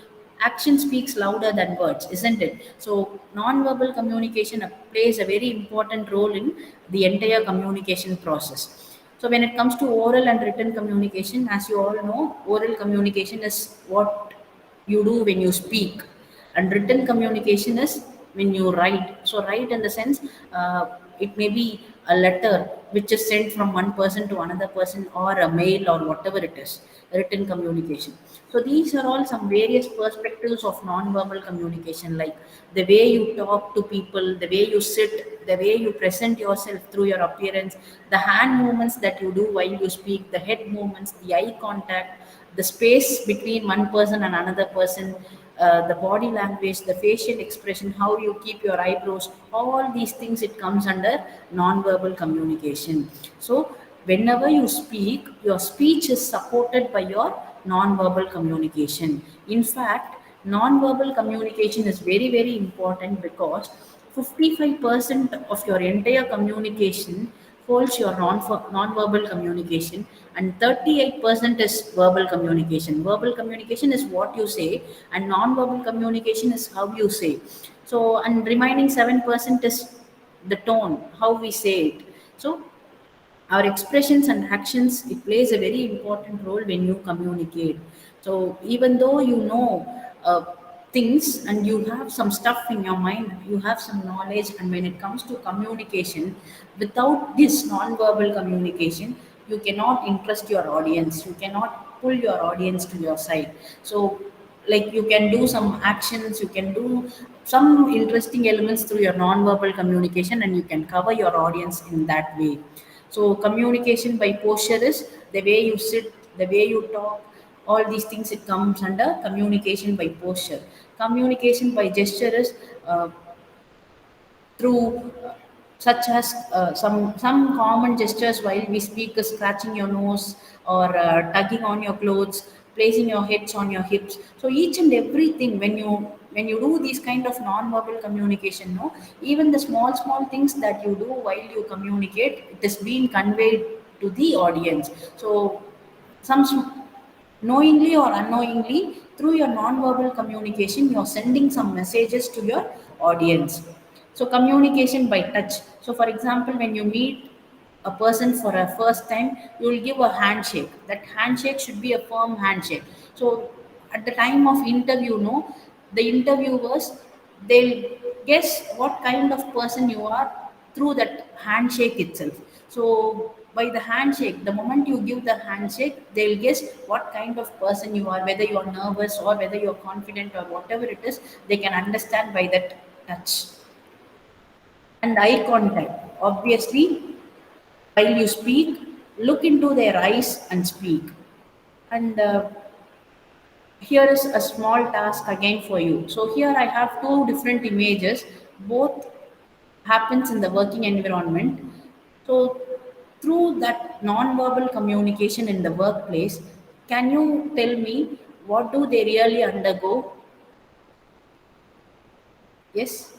Speaker 5: Action speaks louder than words, isn't it? So non-verbal communication plays a very important role in the entire communication process. So when it comes to oral and written communication, as you all know, oral communication is what you do when you speak, and written communication is when you write. So write in the sense, it may be a letter which is sent from one person to another person, or a mail, or whatever it is, written communication. So these are all some various perspectives of non-verbal communication, like the way you talk to people, the way you sit, the way you present yourself through your appearance, the hand movements that you do while you speak, the head movements, the eye contact, the space between one person and another person, the body language, the facial expression, how you keep your eyebrows, all these things, it comes under non-verbal communication. So whenever you speak, your speech is supported by your non-verbal communication. In fact, non-verbal communication is very, very important, because 55% of your entire communication holds your non-verbal communication, and 38% is verbal communication. Verbal communication is what you say, and non-verbal communication is how you say. So, and remaining 7% is the tone, how we say it. So our expressions and actions, it plays a very important role when you communicate. So even though you know things, and you have some stuff in your mind, you have some knowledge, and when it comes to communication, without this non-verbal communication, you cannot interest your audience, you cannot pull your audience to your side. So like, you can do some actions, you can do some interesting elements through your non-verbal communication, and you can cover your audience in that way. So communication by posture is the way you sit, the way you talk, all these things, it comes under communication by posture. Communication by gesture is through such as some common gestures while we speak is scratching your nose, or tugging on your clothes, placing your heads on your hips. So each and everything, when you do these kind of non-verbal communication, no, even the small things that you do while you communicate, it is being conveyed to the audience. So some knowingly or unknowingly, through your non-verbal communication, you're sending some messages to your audience. So communication by touch. So for example, when you meet a person for a first time, you will give a handshake. That handshake should be a firm handshake. So at the time of interview, no, the interviewers, they'll guess what kind of person you are through that handshake itself. So by the handshake, the moment you give the handshake, they'll guess what kind of person you are, whether you are nervous or whether you're confident or whatever it is, they can understand by that touch. And eye contact, obviously, while you speak, look into their eyes and speak. And here is a small task again for you. So here I have two different images, both happens in the working environment. So through that non-verbal communication in the workplace, can you tell me what do they really undergo? Yes.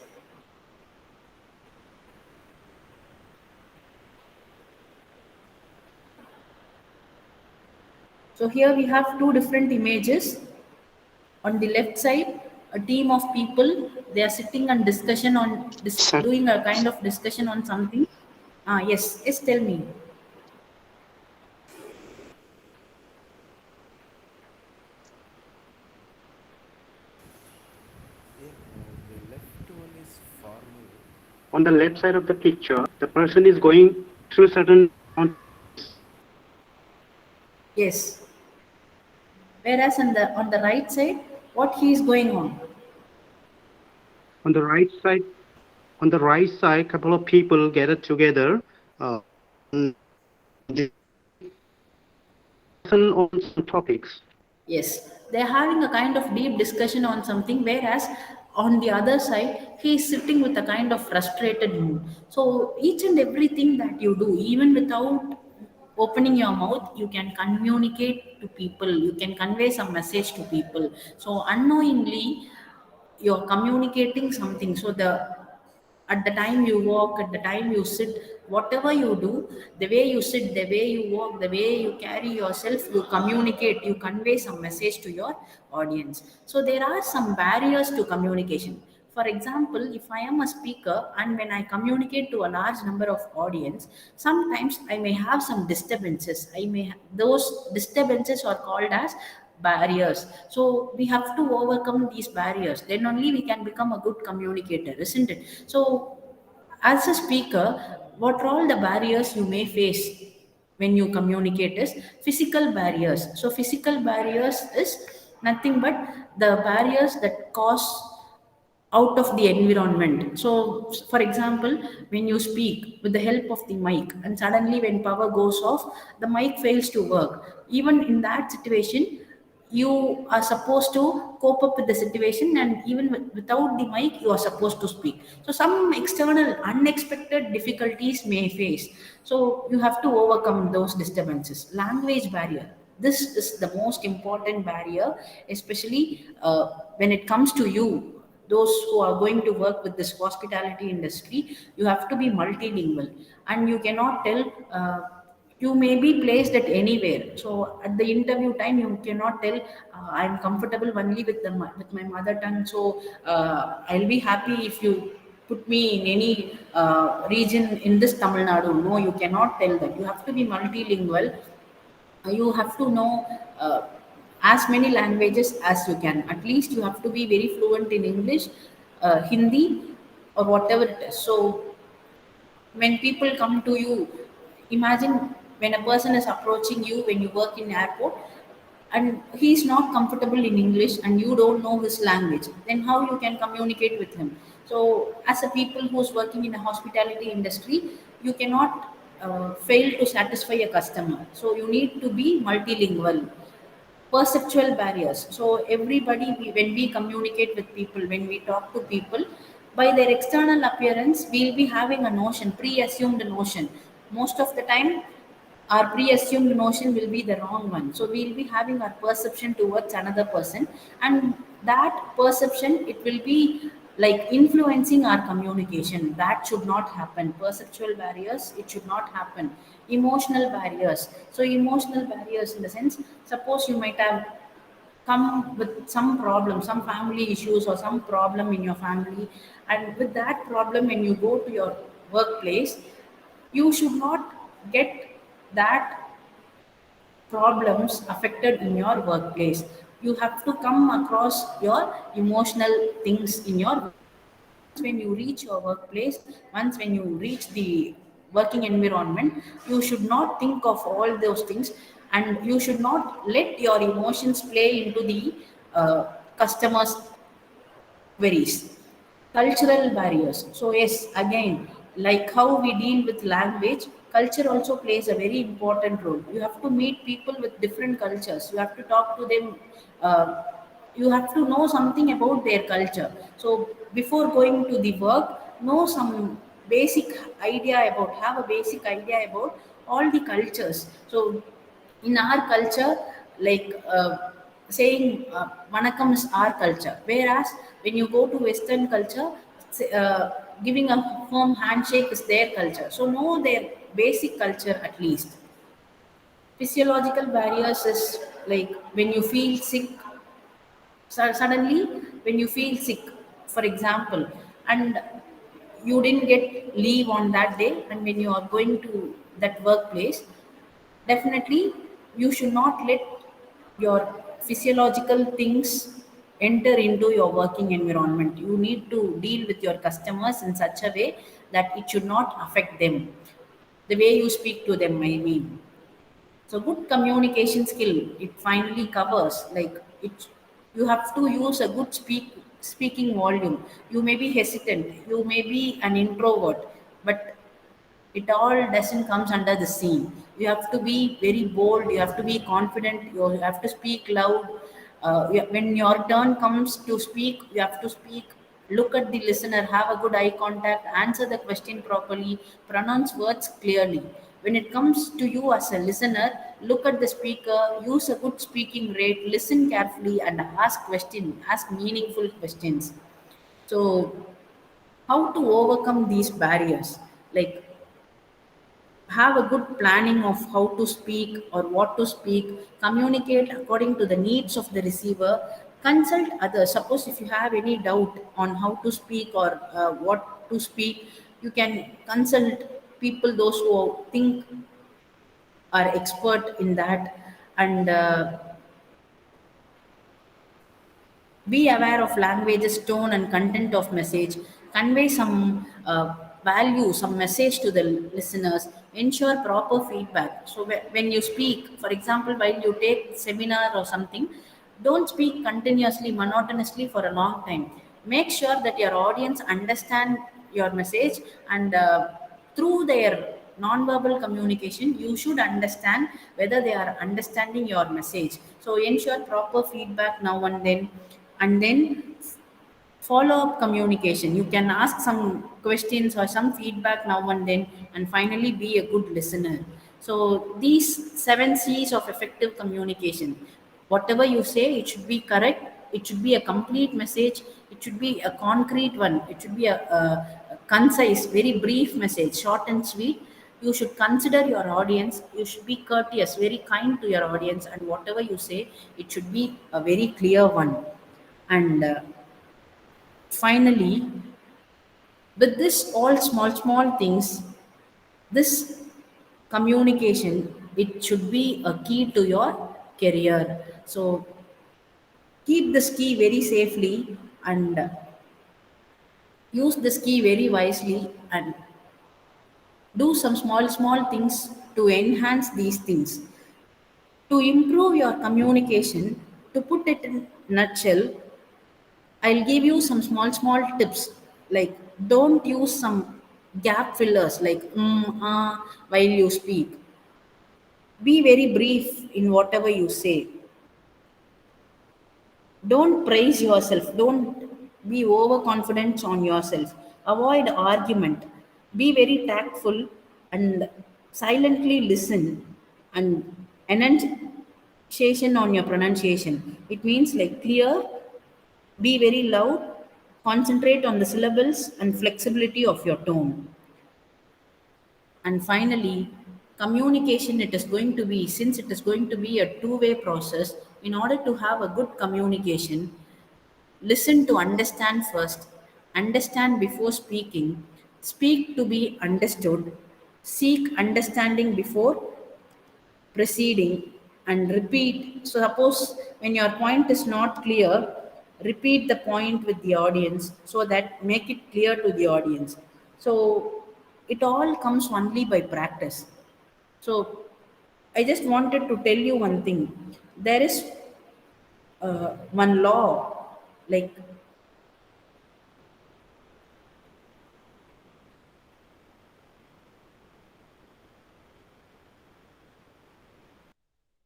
Speaker 5: So here we have two different images. On the left side, a team of people, they are sitting and discussion on doing a kind of discussion on something. Yes, yes, tell me.
Speaker 7: Yeah, the left one is formal.
Speaker 8: On the left side of the picture, the person is going through certain on
Speaker 5: Yes. Whereas on the right side, what he is going on?
Speaker 8: on the right side. On the right side, couple of people gathered together. And they listen on some topics.
Speaker 5: Yes, they're having a kind of deep discussion on something, whereas on the other side, he is sitting with a kind of frustrated mood. So each and everything that you do, even without opening your mouth, you can communicate to people, you can convey some message to people. So unknowingly, you're communicating something. So the at the time you walk, at the time you sit, whatever you do, the way you sit, the way you walk, the way you carry yourself, you communicate, you convey some message to your audience. So there are some barriers to communication. For example, if I am a speaker and when I communicate to a large number of audience, sometimes I may have some disturbances. Those disturbances are called as barriers. So we have to overcome these barriers, then only we can become a good communicator, isn't it? So as a speaker, what are all the barriers you may face when you communicate is physical barriers. So physical barriers is nothing but the barriers that cause out of the environment. So for example, when you speak with the help of the mic and suddenly when power goes off, the mic fails to work. Even in that situation, you are supposed to cope up with the situation, and even without the mic you are supposed to speak. So some external unexpected difficulties may face, so you have to overcome those disturbances. Language barrier, this is the most important barrier, especially when it comes to you, those who are going to work with this hospitality industry. You have to be multilingual, and you cannot tell you may be placed at anywhere. So at the interview time you cannot tell I'm comfortable only with with my mother tongue, so I'll be happy if you put me in any region in this Tamil Nadu. No, you cannot tell that. You have to be multilingual. You have to know as many languages as you can. At least you have to be very fluent in English, Hindi, or whatever it is. So when people come to you, imagine when a person is approaching you when you work in airport and he's not comfortable in English and you don't know his language, then how you can communicate with him? So as a people who's working in a hospitality industry, you cannot fail to satisfy a customer. So you need to be multilingual. Perceptual barriers. So everybody, when we communicate with people, when we talk to people, by their external appearance, we'll be having a notion, pre-assumed notion. Most of the time, our pre-assumed notion will be the wrong one. So we'll be having our perception towards another person, and that perception, it will be like influencing our communication. That should not happen. Perceptual barriers, it should not happen. Emotional barriers. So emotional barriers in the sense, suppose you might have come with some problem, some family issues or some problem in your family, and with that problem when you go to your workplace, you should not get that problems affected in your workplace. You have to come across your emotional things in your when you reach your workplace. Once when you reach the working environment, you should not think of all those things, and you should not let your emotions play into the customers queries. Cultural barriers. So yes, again, like how we deal with language, culture also plays a very important role. You have to meet people with different cultures, you have to talk to them, uh, you have to know something about their culture. So before going to the work, know some basic idea about, have a basic idea about all the cultures. So in our culture, like saying vanakkam is our culture, whereas when you go to western culture, giving a firm handshake is their culture. So know their basic culture at least. Physiological barriers is like when you feel sick. Suddenly when you feel sick, for example, and you didn't get leave on that day, and when you are going to that workplace, definitely you should not let your physiological things enter into your working environment. You need to deal with your customers in such a way that it should not affect them. the way you speak to them, I mean. So good communication skill, it finally covers like it. You have to use a good speaking volume. You may be hesitant, you may be an introvert, but it all doesn't comes under the scene. You have to be very bold, you have to be confident, you have to speak loud. When your turn comes to speak, you have to speak, look at the listener, have a good eye contact, answer the question properly, pronounce words clearly. When it comes to you as a listener, look at the speaker, use a good speaking rate, listen carefully, and ask meaningful questions. So how to overcome these barriers, like have a good planning of how to speak or what to speak, communicate according to the needs of the receiver, consult others. Suppose if you have any doubt on how to speak or what to speak, you can consult people, those who think are expert in that, and be aware of language's tone and content of message. Convey some value, some message to the listeners. Ensure proper feedback. So when you speak, for example, while you take seminar or something, don't speak continuously, monotonously for a long time. Make sure that your audience understand your message, and through their non-verbal communication, you should understand whether they are understanding your message. So ensure proper feedback now and then, and then follow up communication. You can ask some questions or some feedback now and then, and finally be a good listener. So these 7 C's of effective communication: whatever you say, it should be correct, it should be a complete message, it should be a concrete one, it should be a concise, very brief message, short and sweet. You should consider your audience, you should be courteous, very kind to your audience, and whatever you say, it should be a very clear one. And finally, with this all small things, this communication, it should be a key to your career. So keep this key very safely, and use this key very wisely, and do some small things to enhance these things to improve your communication. To put it in nutshell, I'll give you some small tips, like don't use some gap fillers like while you speak. Be very brief in whatever you say. Don't praise yourself. Don't be overconfident on yourself. Avoid argument. Be very tactful and silently listen, and enunciation on your pronunciation. It means like clear, be very loud, concentrate on the syllables and flexibility of your tone. And finally, communication, it is going to be, since it is going to be a two-way process, in order to have a good communication, listen to understand first, understand before speaking, speak to be understood, seek understanding before proceeding, and repeat. So suppose when your point is not clear, repeat the point with the audience so that make it clear to the audience. So it all comes only by practice. So I just wanted to tell you one thing. There is one law, like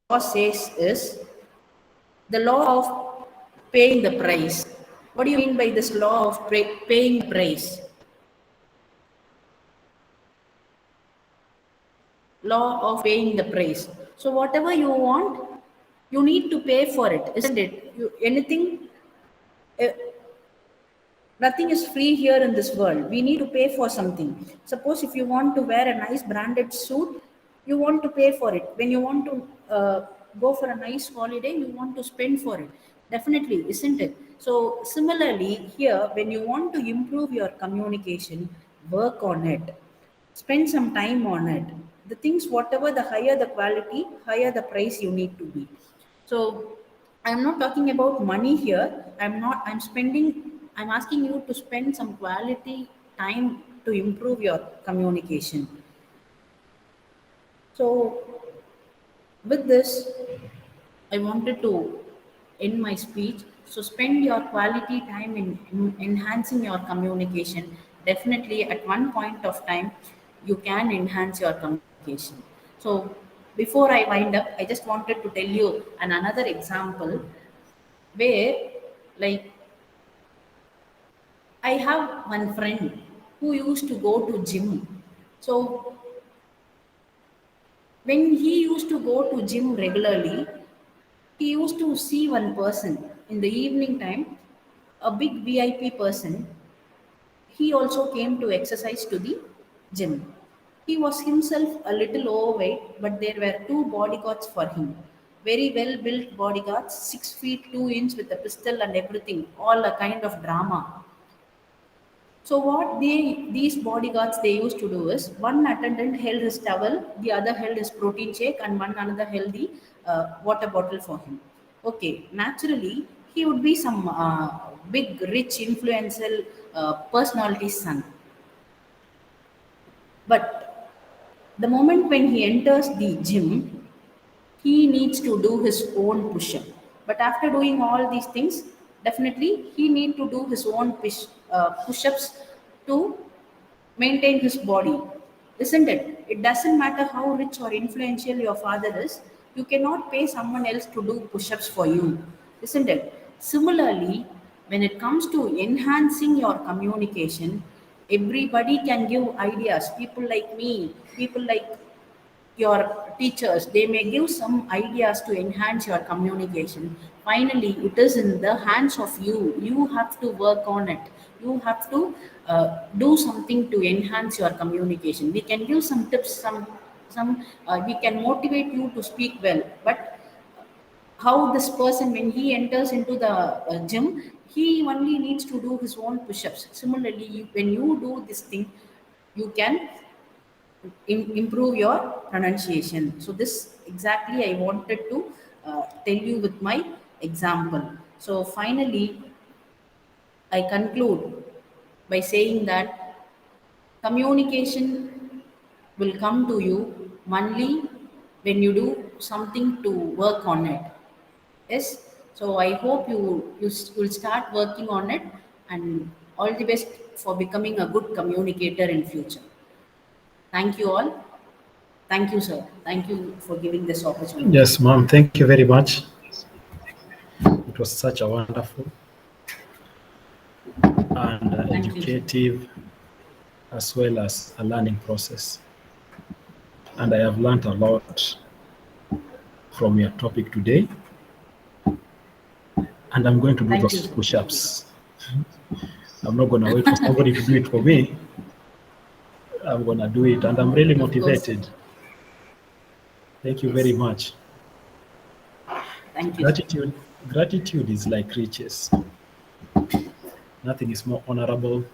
Speaker 5: law says is the law of paying the price. What do you mean by this law of paying the price? Law of paying the price. So whatever you want, you need to pay for it, isn't it? Uh, Nothing is free here in this world. We need to pay for something. Suppose if you want to wear a nice branded suit, you want to pay for it. When you want to go for a nice holiday, you want to spend for it. Definitely, isn't it? So similarly here, when you want to improve your communication, work on it. Spend some time on it. The things, whatever, the higher the quality, higher the price you need to be. So I'm not talking about money here. I'm asking you to spend some quality time to improve your communication. So, with this, I wanted to end my speech. So, spend your quality time in enhancing your communication. Definitely, at one point of time, you can enhance your communication. So, before I wind up, I just wanted to tell you another example where, like, I have one friend who used to go to gym. So, when he used to go to gym regularly, he used to see one person in the evening time, a big VIP person. He also came to exercise to the gym. He was himself a little overweight, but there were two bodyguards for him. Very well built bodyguards, 6 feet 2 inches with a pistol and everything, all a kind of drama. So what these bodyguards they used to do is one attendant held his towel, the other held his protein shake, and one another held the water bottle for him. Okay, naturally he would be some big, rich, influential personality's son. But the moment when he enters the gym, he needs to do his own push-up. But after doing all these things, definitely he need to do his own push-ups to maintain his body, isn't it? It doesn't matter how rich or influential your father is, you cannot pay someone else to do push-ups for you, isn't it? Similarly, when it comes to enhancing your communication, everybody can give ideas. People like me, people like your teachers, they may give some ideas to enhance your communication. Finally, it is in the hands of you. You have to work on it. You have to do something to enhance your communication. We can give some tips, we can motivate you to speak well, but how this person when he enters into the gym, he only needs to do his own push-ups. Similarly, when you do this thing, you can improve your pronunciation. So this exactly I wanted to tell you with my example. So finally, I conclude by saying that communication will come to you only when you do something to work on it. Yes. So I hope you will start working on it, and all the best for becoming a good communicator in future. Thank you all. Thank you, sir. Thank you for giving this opportunity.
Speaker 2: Yes, ma'am. Thank you very much. It was such a wonderful and
Speaker 5: Thank you.
Speaker 2: educative as well as a learning process. And I have learned a lot from your topic today. And I'm going to do
Speaker 5: Thank
Speaker 2: those
Speaker 5: you.
Speaker 2: push-ups. I'm not going to wait for somebody to do it for me. I'm going to do it, and I'm really
Speaker 5: Of course.
Speaker 2: motivated. Thank you very much.
Speaker 5: Thank you, sir.
Speaker 2: Gratitude is like riches. Nothing is more honorable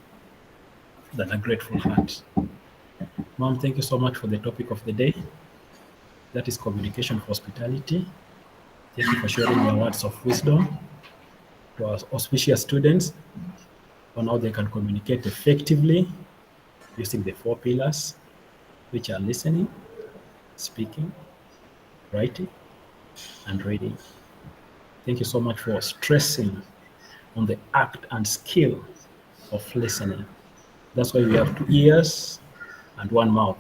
Speaker 2: than a grateful heart. Mom, thank you so much for the topic of the day. That is communication for hospitality. Thank you for sharing your words of wisdom to our auspicious students on how they can communicate effectively using the 4 pillars, which are listening, speaking, writing, and reading. Thank you so much for stressing on the act and skill of listening. That's why we have 2 ears and 1 mouth.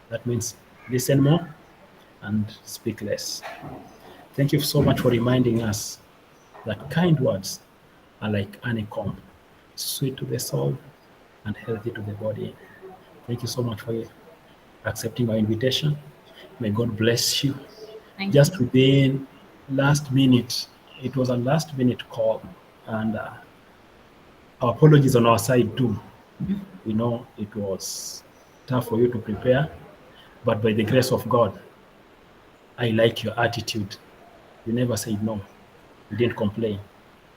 Speaker 2: That means listen more and speak less. Thank you so much for reminding us that kind words are like honeycomb, sweet to the soul and healthy to the body. Thank you so much for accepting our invitation. May God bless you.
Speaker 5: Thank
Speaker 2: Just
Speaker 5: you.
Speaker 2: within last minute, it was a last minute call, and our apologies on our side too. We know it was tough for you to prepare, but by the grace of God, I like your attitude. You never said no. You didn't complain.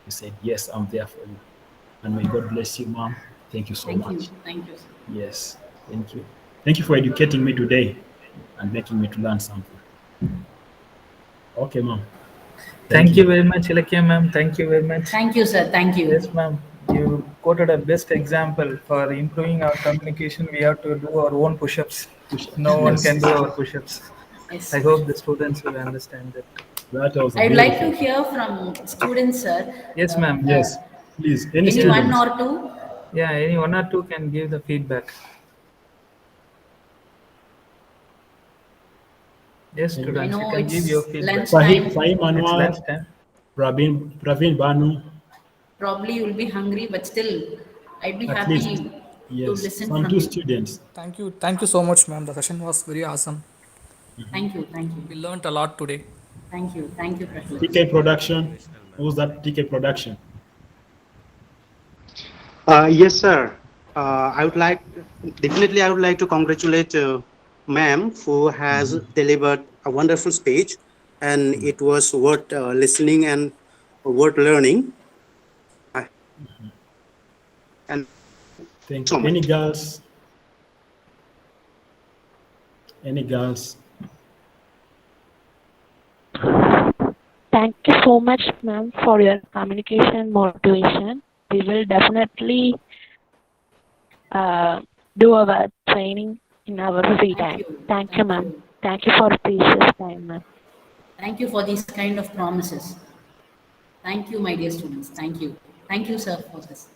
Speaker 2: You said, yes, I'm there for you. And may God bless you, Mom. Thank you so
Speaker 5: Thank
Speaker 2: much.
Speaker 5: you. Thank you, sir.
Speaker 2: Yes, thank you. Thank you for educating me today and making me to learn something. Okay, Mom.
Speaker 4: Thank you very much, Ilakya ma'am. Thank you very much.
Speaker 5: Thank you, sir. Thank you.
Speaker 4: Yes, ma'am. You quoted a best example for improving our communication. We have to do our own push-ups. No one
Speaker 2: Yes.
Speaker 4: can do our push-ups.
Speaker 5: Yes.
Speaker 4: I hope the students will understand that.
Speaker 2: That was
Speaker 5: I'd like to
Speaker 2: beautiful.
Speaker 5: hear from students, sir.
Speaker 4: Yes, ma'am.
Speaker 2: Yes, please. Any
Speaker 5: Any one
Speaker 2: students?
Speaker 5: or two?
Speaker 4: Yeah, any one or two can give the feedback. Yes,
Speaker 5: I
Speaker 4: students, you
Speaker 5: know
Speaker 4: can give your
Speaker 5: it's
Speaker 4: feedback.
Speaker 5: lunchtime.
Speaker 2: Fahim
Speaker 4: It's
Speaker 2: Anwar,
Speaker 4: lunchtime.
Speaker 2: Praveen Banu,
Speaker 5: Probably you'll be hungry, but still, I'd be
Speaker 2: at least,
Speaker 5: happy to
Speaker 2: yes,
Speaker 5: listen
Speaker 2: some
Speaker 5: from
Speaker 2: two
Speaker 5: you.
Speaker 2: students.
Speaker 1: Thank you so much, ma'am. The session was very awesome.
Speaker 5: Thank you, thank you,
Speaker 1: We learned a lot today.
Speaker 5: thank you, Prahlad.
Speaker 2: TK Production.
Speaker 7: Professional, ma'am.
Speaker 2: Who's that? TK Production.
Speaker 8: Yes, sir. I would like, definitely, I would like to congratulate ma'am who has delivered a wonderful speech, and it was worth listening and worth learning. And
Speaker 2: Thank
Speaker 8: so
Speaker 2: you.
Speaker 8: much.
Speaker 2: Any girls? Any girls?
Speaker 9: Thank you so much, ma'am, for your communication motivation. We will definitely do our training in our free time. Thank you, ma'am. Thank you for precious time, ma'am.
Speaker 5: Thank you for these kind of promises. Thank you, my dear students. Thank you. Thank you, sir, for this.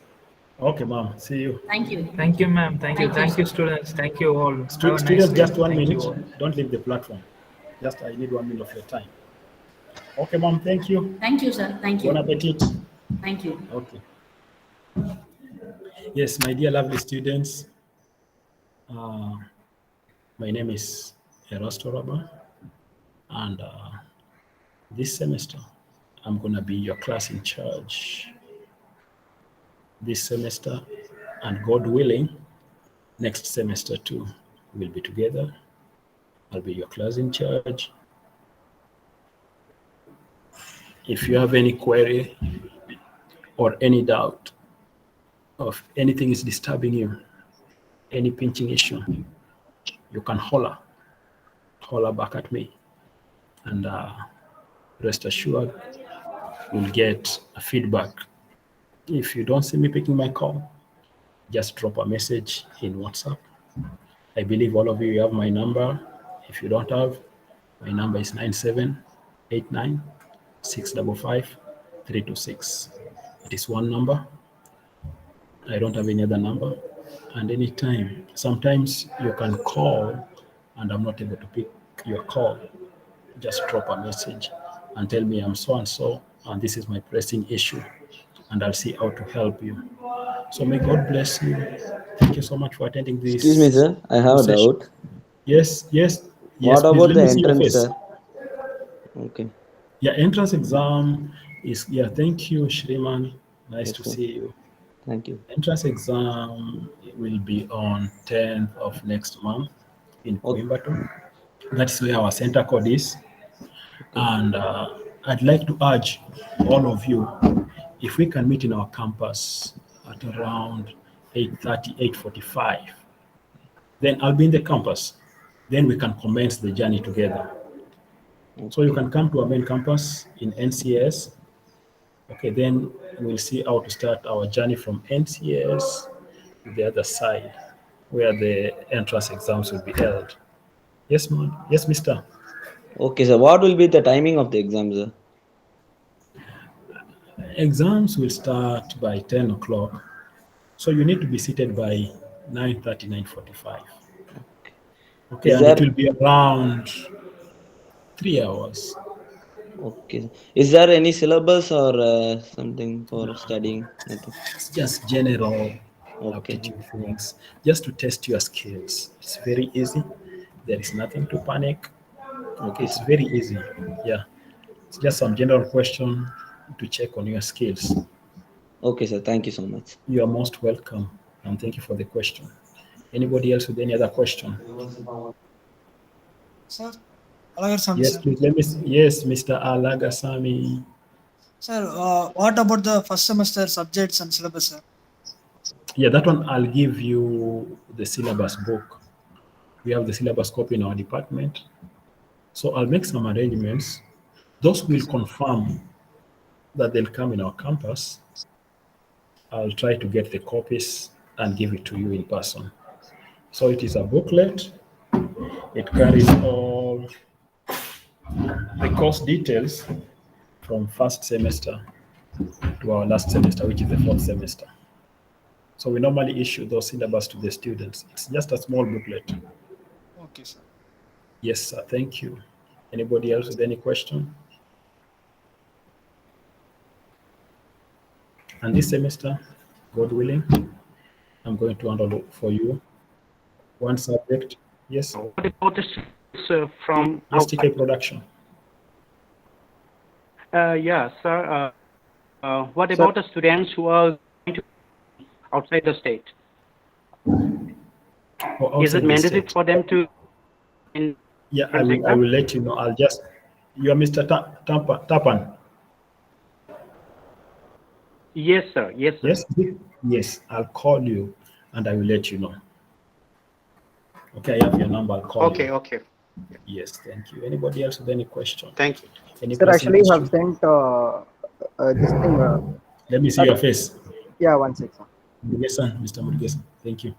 Speaker 2: Okay, ma'am. See you.
Speaker 5: Thank you.
Speaker 4: Thank you, ma'am. Thank you.
Speaker 5: Thank you,
Speaker 4: Thank you,
Speaker 5: sir.
Speaker 4: students. Thank you all. Have a nice
Speaker 2: Students,
Speaker 4: day.
Speaker 2: just 1
Speaker 4: Thank you
Speaker 2: minute.
Speaker 4: all.
Speaker 2: Don't leave the platform. Just I need 1 minute of your time. Okay, ma'am. Thank you.
Speaker 5: Thank you, sir. Thank
Speaker 2: Bon
Speaker 5: you.
Speaker 2: appetit.
Speaker 5: Thank you.
Speaker 2: Okay. Yes, my dear lovely students. My name is Erasto Raba, and this semester I'm gonna be your class in charge. This semester, and God willing, next semester too, we'll be together. I'll be your class in charge. If you have any query or any doubt of anything is disturbing you, any pinching issue, you can holler back at me, and rest assured you'll get a feedback. If you don't see me picking my call, just drop a message in WhatsApp. I believe all of you have my number. If you don't have, my number is 9789 655 326. It is one number. I don't have any other number. And anytime, sometimes you can call and I'm not able to pick your call. Just drop a message and tell me I'm so and so, and this is my pressing issue, and I'll see how to help you. So may God bless you. Thank you so much for attending this.
Speaker 3: Excuse me, sir. I have a
Speaker 2: session.
Speaker 3: doubt.
Speaker 2: Yes.
Speaker 3: What
Speaker 2: Please,
Speaker 3: about
Speaker 2: let
Speaker 3: the
Speaker 2: me see your
Speaker 3: entrance,
Speaker 2: face.
Speaker 3: sir? Okay.
Speaker 2: Yeah, entrance exam is, thank you, Shriman. Nice
Speaker 3: Yes,
Speaker 2: to
Speaker 3: sir.
Speaker 2: see you.
Speaker 3: Thank you.
Speaker 2: Entrance exam will be on 10th of next month in
Speaker 3: Okay.
Speaker 2: Coimbatore. That's where our center code is. And I'd like to urge all of you, if we can meet in our campus at around 8:30, 8:45, then I'll be in the campus. Then we can commence the journey together. So you can come to our main campus in NCS. Okay, then we'll see how to start our journey from NCS to the other side, where the entrance exams will be held. Yes, ma'am. Yes, mister.
Speaker 3: Okay, sir. What will be the timing of the exam, sir?
Speaker 2: Exams will start by 10 o'clock. So you need to be seated by 9:30, 9:45. Okay,
Speaker 3: Is
Speaker 2: and
Speaker 3: there
Speaker 2: it will be around 3 hours.
Speaker 3: okay? Is there any syllabus or something for studying? Nothing.
Speaker 2: It's just general
Speaker 3: Okay.
Speaker 2: aptitude things, just to test your skills. It's very easy. There is nothing to panic.
Speaker 3: Okay,
Speaker 2: It's
Speaker 3: sir.
Speaker 2: very easy. Yeah. It's just some general question to check on your skills.
Speaker 3: Okay, sir. Thank you so much.
Speaker 2: You are most welcome, and thank you for the question. Anybody else with any other question?
Speaker 10: Sir, Alagasami,
Speaker 2: Yes,
Speaker 10: sir.
Speaker 2: please. Yes, Mr. Alagasami.
Speaker 10: Sir, what about the first semester subjects and syllabus, sir?
Speaker 2: Yeah, that one I'll give you the syllabus book. We have the syllabus copy in our department. So I'll make some arrangements. Those who will confirm that they'll come in our campus, I'll try to get the copies and give it to you in person. So it is a booklet. It carries all the course details from first semester to our last semester, which is the fourth semester. So we normally issue those syllabus to the students. It's just a small booklet.
Speaker 10: Okay, sir.
Speaker 2: Yes, sir. Thank you. Anybody else with any question? And this semester, God willing, I'm going to handle for you one subject. Yes.
Speaker 8: What about the students from
Speaker 2: STK
Speaker 8: outside?
Speaker 2: production.
Speaker 8: Yeah, sir. What about the students who are going to outside the state?
Speaker 2: Or
Speaker 8: Is
Speaker 2: outside
Speaker 8: it
Speaker 2: the
Speaker 8: mandatory
Speaker 2: state?
Speaker 8: for them to?
Speaker 2: Yeah, I will let you know. I'll just. You are Mr. Tapan.
Speaker 8: Yes, sir. Yes, sir.
Speaker 2: Yes. Yes. I'll call you, and I will let you know. Okay, I have your number. I'll call you.
Speaker 8: Okay.
Speaker 2: Yes, thank you. Anybody else with any question?
Speaker 8: Thank you.
Speaker 2: Any
Speaker 11: Sir,
Speaker 2: pressing
Speaker 11: actually, you have
Speaker 2: issue?
Speaker 11: sent this thing.
Speaker 2: Let me see your face.
Speaker 11: Yeah, 1 sec, sir.
Speaker 2: Murugesan, Mr. Murugesan. Thank you.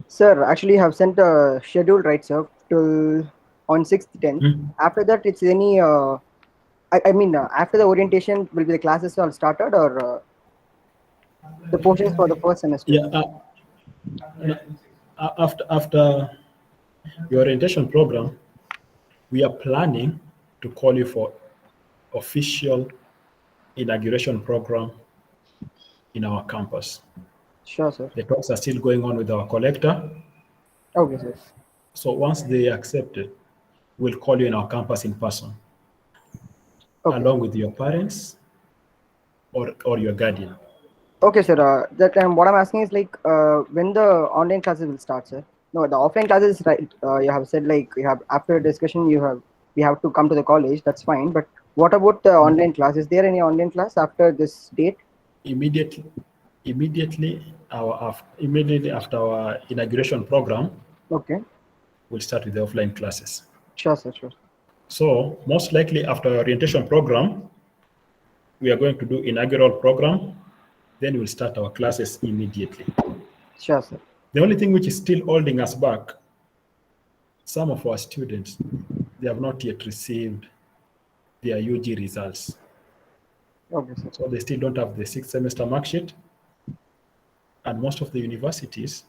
Speaker 11: Sir, actually, you have sent a schedule, right, sir, till on 6th, 10th. After that, it's any. I mean, after the orientation, will be the classes all started or the portions for the first semester?
Speaker 2: Yeah. After your orientation program, we are planning to call you for official inauguration program in our campus.
Speaker 11: Sure, sir.
Speaker 2: The talks are still going on with our collector.
Speaker 11: Okay, sir.
Speaker 2: So once they accept it, we'll call you in our campus in person, along with your parents or your guardian.
Speaker 11: Okay, sir. What I'm asking is like when the online classes will start, sir. No, the offline classes, right? You have said like you have after discussion we have to come to the college. That's fine. But what about the online class? Is there any online class after this date?
Speaker 2: Immediately after our inauguration program,
Speaker 11: Okay.
Speaker 2: we'll start with the offline classes.
Speaker 11: Sure, sir. Sure.
Speaker 2: So most likely after our orientation program, we are going to do inaugural program. Then we'll start our classes immediately.
Speaker 11: Sure, sir.
Speaker 2: The only thing which is still holding us back, some of our students, they have not yet received their UG results.
Speaker 11: Okay, sir.
Speaker 2: So they still don't have the 6th semester mark sheet. And most of the universities,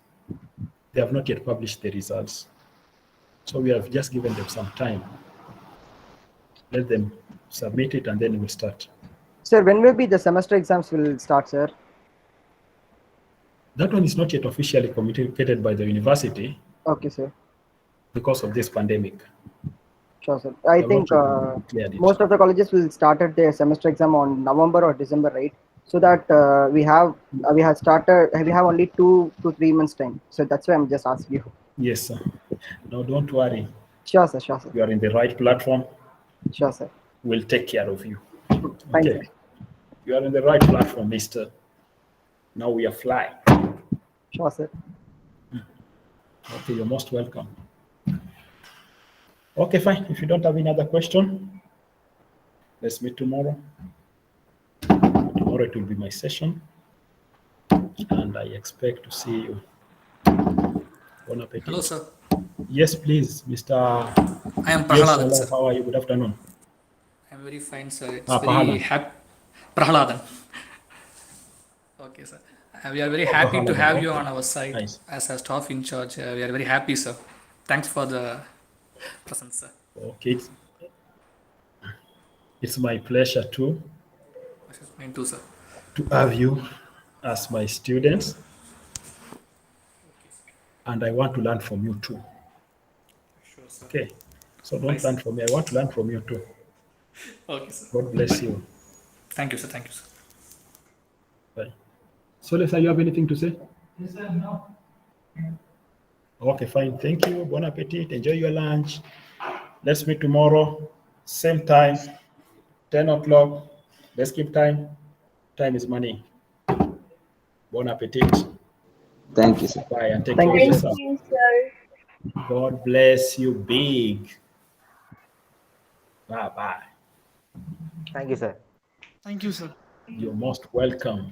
Speaker 2: they have not yet published the results. So we have just given them some time. Let them submit it and then we'll start.
Speaker 11: Sir, when will be the semester exams will start, sir?
Speaker 2: That one is not yet officially communicated by the university.
Speaker 11: Okay, sir.
Speaker 2: Because of this pandemic.
Speaker 11: Sure, sir. I think most of the colleges will start their semester exam on November or December, right? So that we have only 2 to 3 months time. So that's why I'm just asking you.
Speaker 2: Yes, sir. No, don't worry.
Speaker 11: Sure, sir. Sure, sir.
Speaker 2: You are in the right platform.
Speaker 11: Sure, sir.
Speaker 2: We'll take care of you.
Speaker 11: Thank
Speaker 2: Okay.
Speaker 11: you.
Speaker 2: You are in the right platform, mister. Now we are flying.
Speaker 11: Sure, sir.
Speaker 2: Okay, you're most welcome. Okay, fine. If you don't have any other question, let's meet tomorrow. Tomorrow it will be my session, and I expect to see you. Bon appetit.
Speaker 1: Hello, sir.
Speaker 2: Yes, please, Mr.
Speaker 1: I am
Speaker 2: Yes,
Speaker 1: Prahaladan,
Speaker 2: hello.
Speaker 1: sir.
Speaker 2: How are you? Good afternoon.
Speaker 1: I'm very fine, sir. It's
Speaker 2: Prahaladan.
Speaker 1: very happy. Prahaladan. Okay, sir. We are very happy to
Speaker 2: Prahaladan,
Speaker 1: have you
Speaker 2: okay.
Speaker 1: on our side
Speaker 2: Nice.
Speaker 1: as a staff in charge. We are very happy, sir. Thanks for the presence, sir.
Speaker 2: Okay. It's my pleasure too
Speaker 1: Mine too, sir.
Speaker 2: to have you as my students. And I want to learn from you too.
Speaker 1: Sure, sir.
Speaker 2: Okay. So don't
Speaker 1: Nice.
Speaker 2: learn from me. I want to learn from you too.
Speaker 1: Okay, sir.
Speaker 2: God bless you.
Speaker 1: Thank you, sir. Thank you, sir.
Speaker 2: Bye. So, Lisa, you have anything to say?
Speaker 10: Yes, sir. No.
Speaker 2: Okay, fine. Thank you. Bon appetit. Enjoy your lunch. Let's meet tomorrow. Same time, 10 o'clock. Let's keep time. Time is money. Bon appetit.
Speaker 3: Thank you, sir.
Speaker 2: Bye and take
Speaker 11: Thank
Speaker 2: care of
Speaker 11: you,
Speaker 2: yourself.
Speaker 9: sir.
Speaker 2: God bless you big. Bye bye.
Speaker 12: Thank you, sir.
Speaker 10: Thank you, sir.
Speaker 2: You're most welcome.